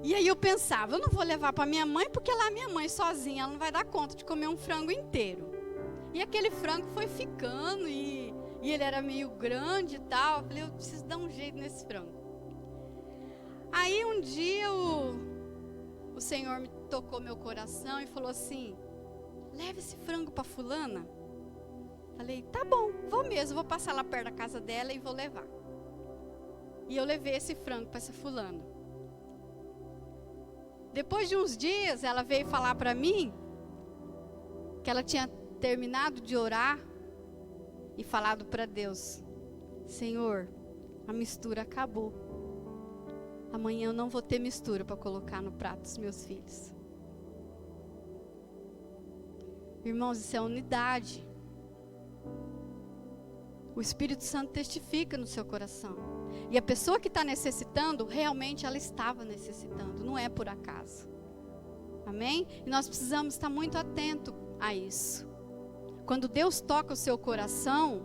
E aí eu pensava, eu não vou levar para minha mãe, porque lá minha mãe sozinha, ela não vai dar conta de comer um frango inteiro. E aquele frango foi ficando, e ele era meio grande e tal. Eu falei, eu preciso dar um jeito nesse frango. Aí um dia o Senhor me tocou meu coração e falou assim, leva esse frango para fulana. Falei, tá bom, vou mesmo, vou passar lá perto da casa dela e vou levar. E eu levei esse frango para essa fulana. Depois de uns dias, ela veio falar para mim que ela tinha terminado de orar e falado para Deus, Senhor, a mistura acabou. Amanhã eu não vou ter mistura para colocar no prato dos meus filhos. Irmãos, isso é unidade. O Espírito Santo testifica no seu coração. E a pessoa que está necessitando, realmente ela estava necessitando, não é por acaso. Amém? E nós precisamos estar muito atentos a isso. Quando Deus toca o seu coração,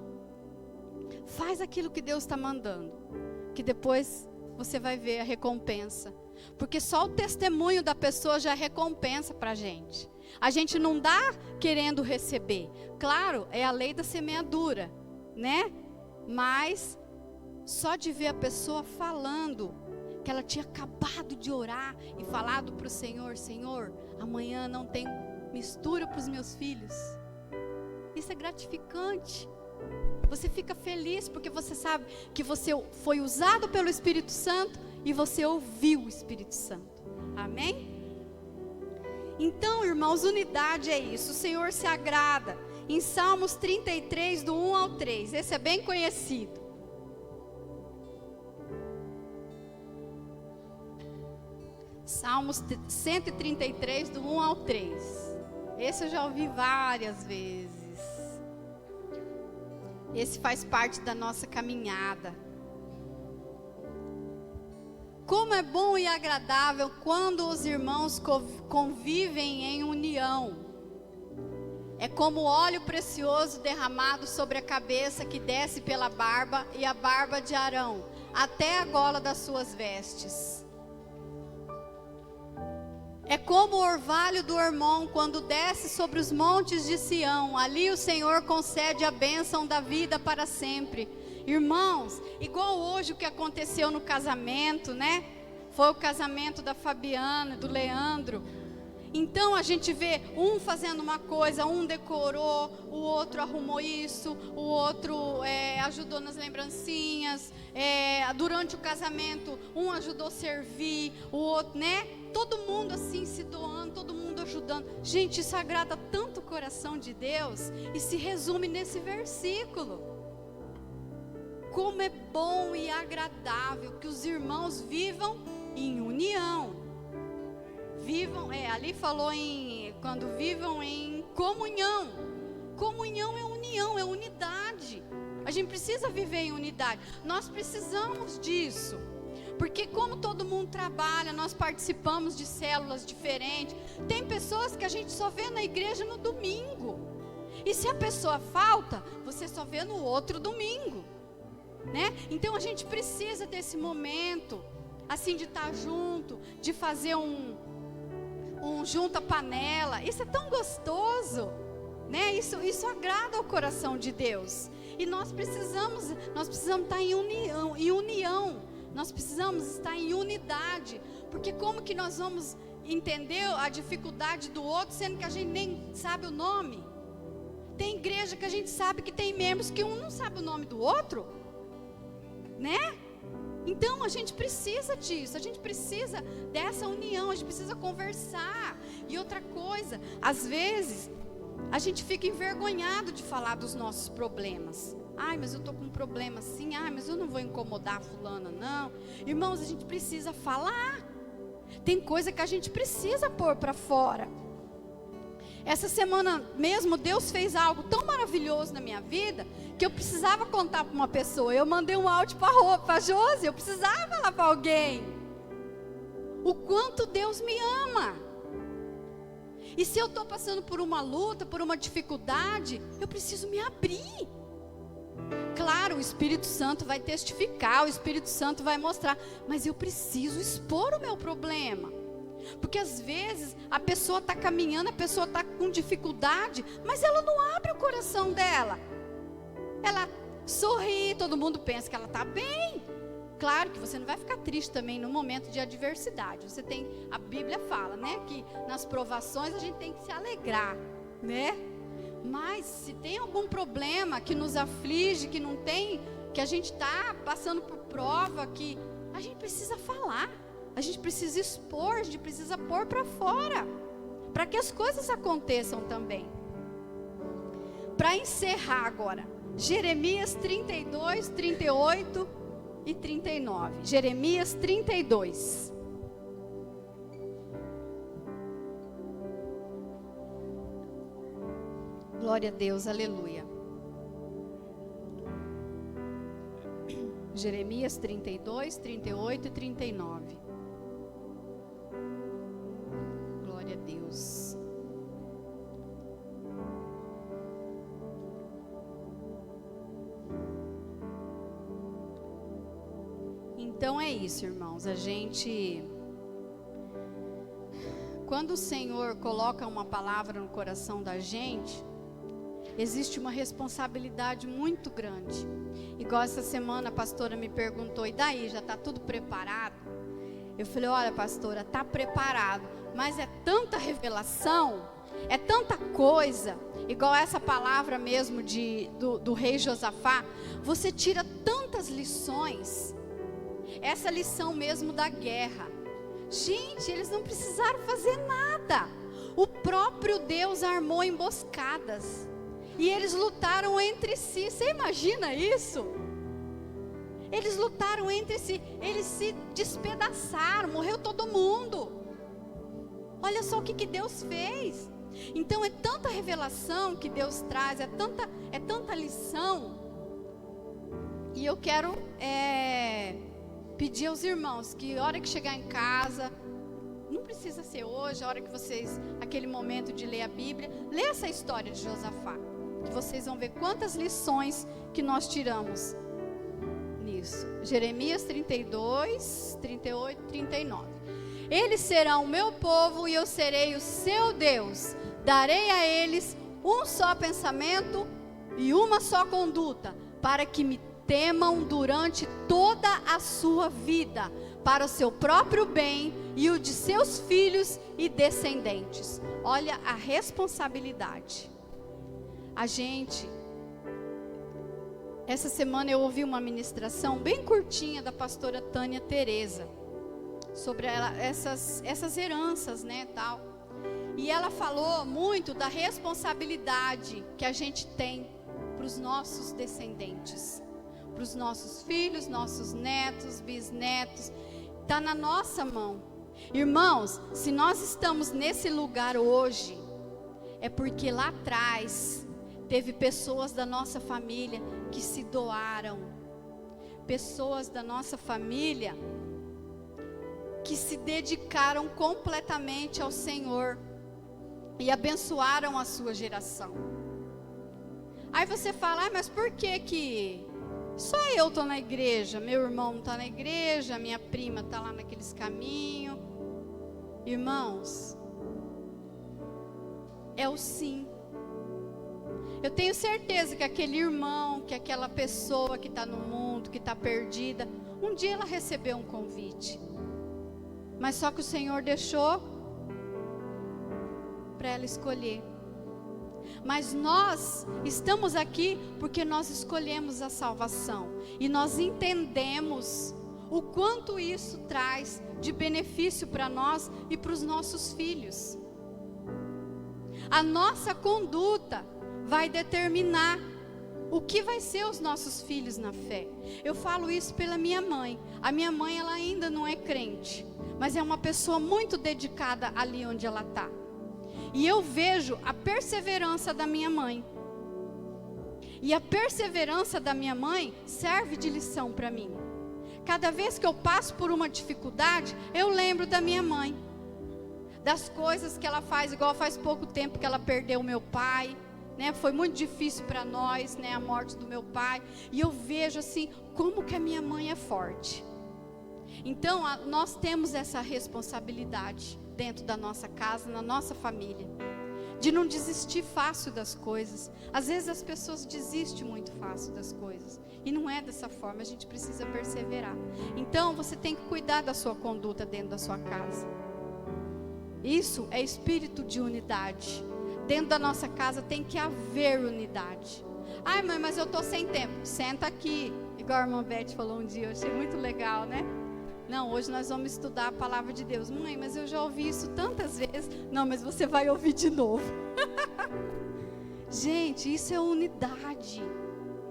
faz aquilo que Deus está mandando, que depois você vai ver a recompensa. Porque só o testemunho da pessoa já é recompensa para a gente. A gente não dá querendo receber. Claro, é a lei da semeadura, né? Mas só de ver a pessoa falando que ela tinha acabado de orar e falado para o Senhor, Senhor, amanhã não tem mistura para os meus filhos. Isso é gratificante. Você fica feliz porque você sabe que você foi usado pelo Espírito Santo e você ouviu o Espírito Santo. Amém? Então, irmãos, unidade é isso. O Senhor se agrada. Em Salmos 33, do 1 ao 3. Esse é bem conhecido. Salmos 133, do 1 ao 3. Esse eu já ouvi várias vezes. Esse faz parte da nossa caminhada. Como é bom e agradável quando os irmãos convivem em união. É como óleo precioso derramado sobre a cabeça que desce pela barba e a barba de Arão, até a gola das suas vestes. É como o orvalho do Hermon quando desce sobre os montes de Sião. Ali o Senhor concede a bênção da vida para sempre. Irmãos, igual hoje o que aconteceu no casamento, né? Foi o casamento da Fabiana e do Leandro. Então a gente vê um fazendo uma coisa, um decorou, o outro arrumou isso, o outro ajudou nas lembrancinhas, durante o casamento um ajudou a servir, o outro, né? Todo mundo assim se doando, todo mundo ajudando. Gente, isso agrada tanto o coração de Deus e se resume nesse versículo. Como é bom e agradável que os irmãos vivam em união. Vivam, ali falou quando vivam em comunhão. Comunhão é união, é unidade. A gente precisa viver em unidade. Nós precisamos disso. Porque como todo mundo trabalha, nós participamos de células diferentes. Tem pessoas que a gente só vê na igreja no domingo. E se a pessoa falta, você só vê no outro domingo, né? Então a gente precisa desse momento, assim, de estar junto, de fazer um junta panela. Isso é tão gostoso, né? Isso agrada ao coração de Deus. E nós precisamos estar em união. Nós precisamos estar em unidade. Porque como que nós vamos entender a dificuldade do outro, sendo que a gente nem sabe o nome? Tem igreja que a gente sabe que tem membros que um não sabe o nome do outro, né? Então a gente precisa disso, a gente precisa dessa união, a gente precisa conversar. E outra coisa, às vezes a gente fica envergonhado de falar dos nossos problemas. Ai, mas eu estou com um problema assim. Ai, mas eu não vou incomodar a fulana, não. Irmãos, a gente precisa falar. Tem coisa que a gente precisa pôr para fora. Essa semana mesmo, Deus fez algo tão maravilhoso na minha vida, que eu precisava contar para uma pessoa. Eu mandei um áudio para a Josi, eu precisava falar para alguém. O quanto Deus me ama. E se eu estou passando por uma luta, por uma dificuldade, eu preciso me abrir. Claro, o Espírito Santo vai testificar, o Espírito Santo vai mostrar, mas eu preciso expor o meu problema. Porque às vezes a pessoa está caminhando, a pessoa está com dificuldade, mas ela não abre o coração dela. Ela sorri, todo mundo pensa que ela está bem. Claro que você não vai ficar triste também no momento de adversidade. A Bíblia fala, né, que nas provações a gente tem que se alegrar, né? Mas se tem algum problema que nos aflige, que a gente está passando por prova, que a gente precisa falar, a gente precisa expor, a gente precisa pôr para fora, para que as coisas aconteçam também. Para encerrar agora, Jeremias 32, 38 e 39. Jeremias 32. Glória a Deus, aleluia. Jeremias 32, 38 e 39. Glória a Deus. Então é isso, irmãos. Quando o Senhor coloca uma palavra no coração da gente, existe uma responsabilidade muito grande. Igual essa semana a pastora me perguntou, e daí, já está tudo preparado? Eu falei, olha pastora, está preparado, mas é tanta revelação, é tanta coisa, igual essa palavra mesmo do rei Josafá, você tira tantas lições, essa lição mesmo da guerra. Gente, eles não precisaram fazer nada. O próprio Deus armou emboscadas. E eles lutaram entre si. Você imagina isso? Eles lutaram entre si. Eles se despedaçaram. Morreu todo mundo. Olha só o que Deus fez. Então é tanta revelação que Deus traz. É tanta lição. E eu quero pedir aos irmãos que a hora que chegar em casa, não precisa ser hoje, a hora que vocês, aquele momento de ler a Bíblia, lê essa história de Josafá, que vocês vão ver quantas lições que nós tiramos nisso. Jeremias 32, 38, 39. Eles serão o meu povo e eu serei o seu Deus. Darei a eles um só pensamento e uma só conduta, para que me temam durante toda a sua vida, para o seu próprio bem e o de seus filhos e descendentes. Olha a responsabilidade. Essa semana eu ouvi uma ministração bem curtinha da pastora Tânia Tereza, sobre essas heranças, né, tal. E ela falou muito da responsabilidade que a gente tem para os nossos descendentes, para os nossos filhos, nossos netos, bisnetos. Está na nossa mão. Irmãos, se nós estamos nesse lugar hoje, é porque lá atrás teve pessoas da nossa família que se doaram, pessoas da nossa família que se dedicaram completamente ao Senhor e abençoaram a sua geração. Aí você fala, mas por que só eu estou na igreja, meu irmão não está na igreja, minha prima está lá naqueles caminhos? Irmãos, é o sim. Eu tenho certeza que aquele irmão, que aquela pessoa que está no mundo, que está perdida, um dia ela recebeu um convite, mas só que o Senhor deixou para ela escolher. Mas nós estamos aqui porque nós escolhemos a salvação e nós entendemos o quanto isso traz de benefício para nós e para os nossos filhos. A nossa conduta vai determinar o que vai ser os nossos filhos na fé. Eu falo isso pela minha mãe. A minha mãe, ela ainda não é crente, mas é uma pessoa muito dedicada ali onde ela está. E eu vejo a perseverança da minha mãe. E a perseverança da minha mãe serve de lição para mim. Cada vez que eu passo por uma dificuldade, eu lembro da minha mãe. Das coisas que ela faz, igual faz pouco tempo que ela perdeu o meu pai, né? Foi muito difícil para nós, né? A morte do meu pai. E eu vejo assim, como que a minha mãe é forte. Então, nós temos essa responsabilidade dentro da nossa casa, na nossa família, de não desistir fácil das coisas. Às vezes as pessoas desistem muito fácil das coisas, e não é dessa forma, a gente precisa perseverar. Então você tem que cuidar da sua conduta dentro da sua casa. Isso é espírito de unidade. Dentro da nossa casa tem que haver unidade. Ai, mãe, mas eu estou sem tempo. Senta aqui, igual a irmã Beth falou um dia, eu achei muito legal, né? Não, hoje nós vamos estudar a palavra de Deus. Mãe, mas eu já ouvi isso tantas vezes. Não, mas você vai ouvir de novo. Gente, isso é unidade.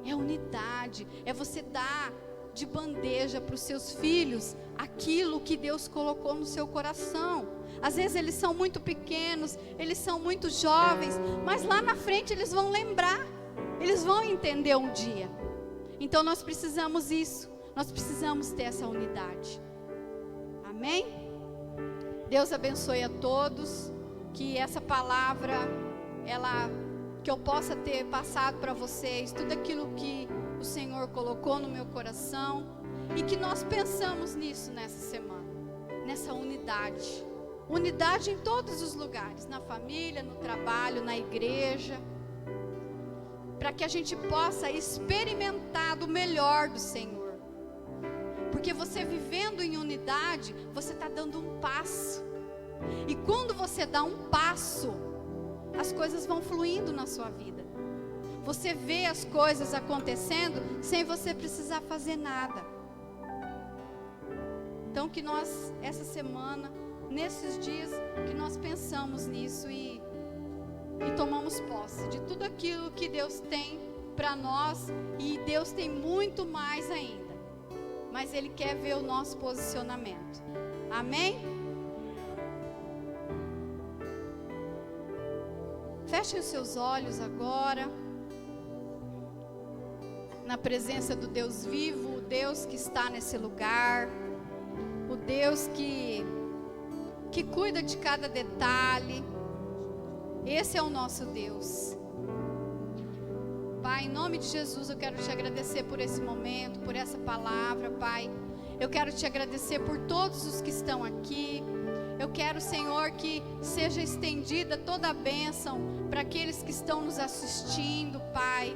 É unidade. É você dar de bandeja para os seus filhos aquilo que Deus colocou no seu coração. Às vezes eles são muito pequenos, eles são muito jovens, mas lá na frente eles vão lembrar. Eles vão entender um dia. Então nós precisamos isso. Nós precisamos ter essa unidade. Amém? Deus abençoe a todos. Que essa palavra, que eu possa ter passado para vocês tudo aquilo que o Senhor colocou no meu coração. E que nós pensamos nisso nessa semana. Nessa unidade. Unidade em todos os lugares. Na família, no trabalho, na igreja. Para que a gente possa experimentar do melhor do Senhor. Porque você vivendo em unidade, você está dando um passo. E quando você dá um passo, as coisas vão fluindo na sua vida. Você vê as coisas acontecendo sem você precisar fazer nada. Então que nós, essa semana, nesses dias que nós pensamos nisso e tomamos posse de tudo aquilo que Deus tem para nós, e Deus tem muito mais ainda, mas Ele quer ver o nosso posicionamento. Amém? Feche os seus olhos agora, na presença do Deus vivo, o Deus que está nesse lugar, o Deus que cuida de cada detalhe. Esse é o nosso Deus. Pai, em nome de Jesus, eu quero te agradecer por esse momento, por essa palavra, Pai. Eu quero te agradecer por todos os que estão aqui. Eu quero, Senhor, que seja estendida toda a bênção para aqueles que estão nos assistindo, Pai.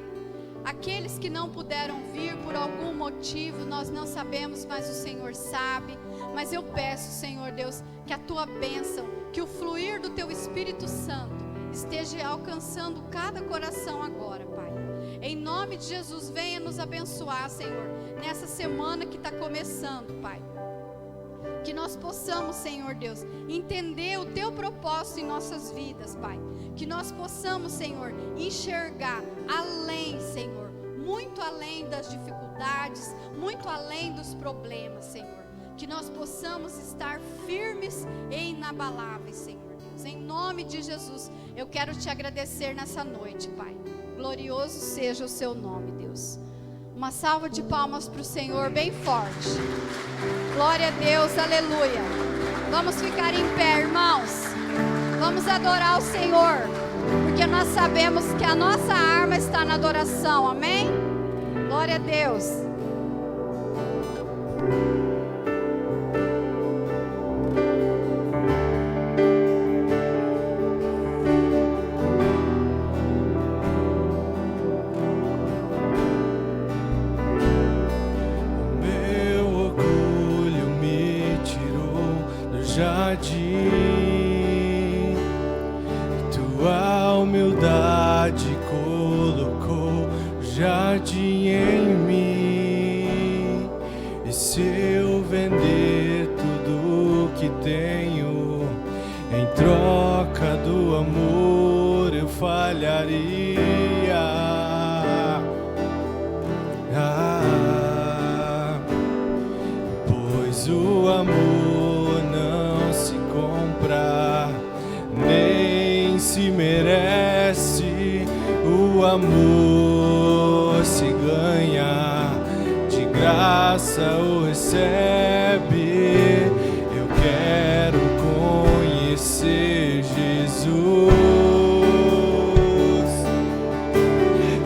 Aqueles que não puderam vir por algum motivo, nós não sabemos, mas o Senhor sabe. Mas eu peço, Senhor Deus, que a tua bênção, que o fluir do teu Espírito Santo esteja alcançando cada coração agora, Pai. Em nome de Jesus, venha nos abençoar, Senhor, nessa semana que está começando, Pai. Que nós possamos, Senhor Deus, entender o teu propósito em nossas vidas, Pai. Que nós possamos, Senhor, enxergar além, Senhor, muito além das dificuldades, muito além dos problemas, Senhor. Que nós possamos estar firmes e inabaláveis, Senhor Deus. Em nome de Jesus, eu quero te agradecer nessa noite, Pai. Glorioso seja o seu nome, Deus. Uma salva de palmas para o Senhor bem forte. Glória a Deus, aleluia. Vamos ficar em pé, irmãos. Vamos adorar o Senhor, porque nós sabemos que a nossa arma está na adoração, amém? Glória a Deus. Tua humildade colocou jardim em mim. E se eu vender tudo que tenho em troca do amor, eu falharia. Pois o amor não se compra, nem se merece. O amor se ganha, de graça o recebe. Eu quero conhecer Jesus.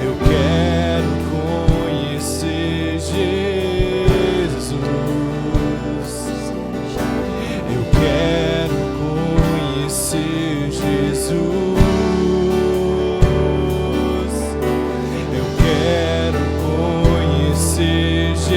Eu quero conhecer Jesus. Eu quero conhecer Jesus. Eu quero conhecer Jesus.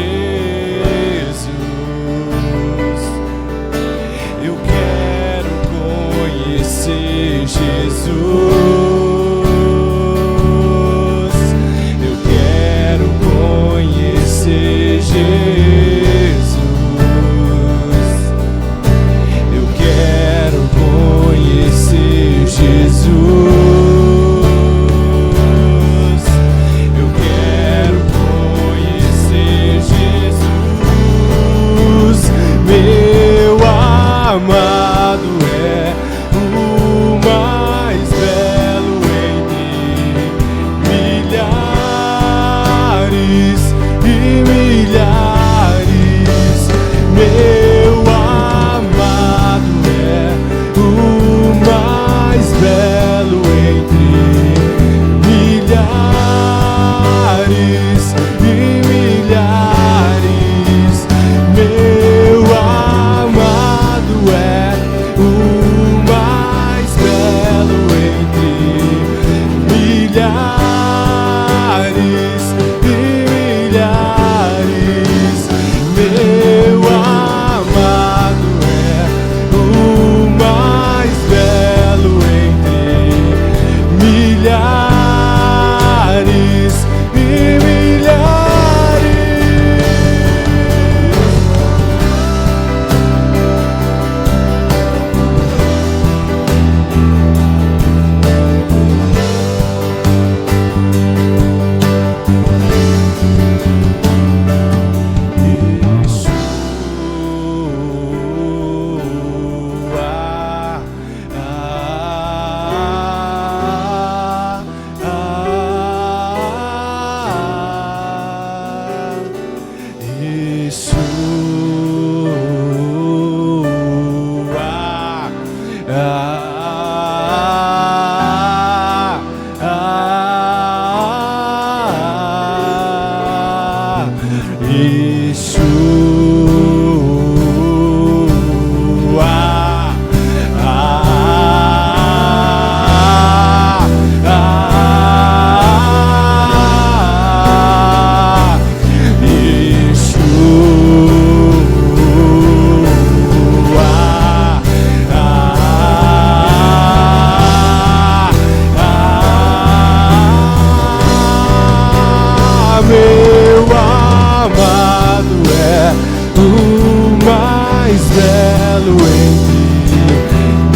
belo entre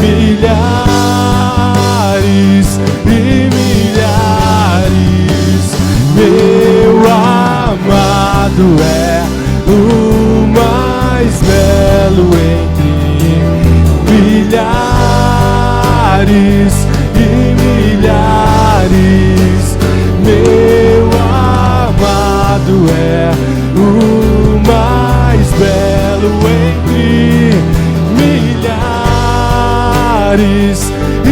milhares e milhares. Meu amado é o mais belo entre milhares e milhares. Meu amado é o mais belo entre milhares e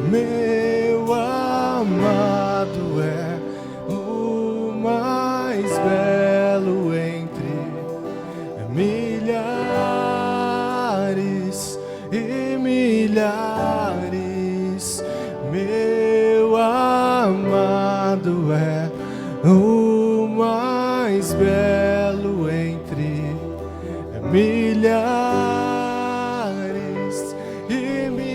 meu amado é o mais belo entre milhares e milhares. Meu amado é o mais belo entre milhares e milhares.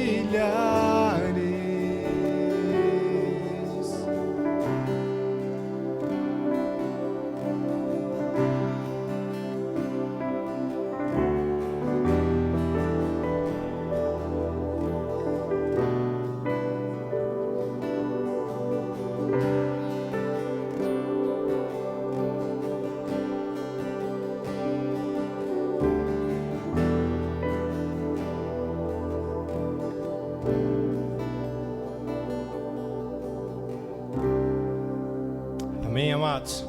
Amém, amados?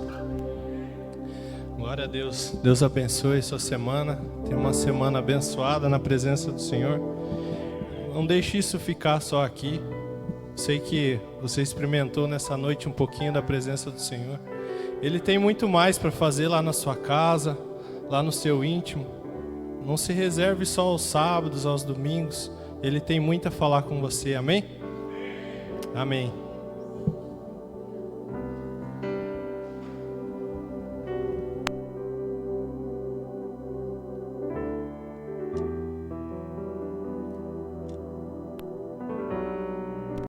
Glória a Deus. Deus abençoe sua semana. Tenha uma semana abençoada na presença do Senhor. Não deixe isso ficar só aqui. Sei que você experimentou nessa noite um pouquinho da presença do Senhor. Ele tem muito mais para fazer lá na sua casa, lá no seu íntimo. Não se reserve só aos sábados, aos domingos. Ele tem muito a falar com você. Amém? Amém.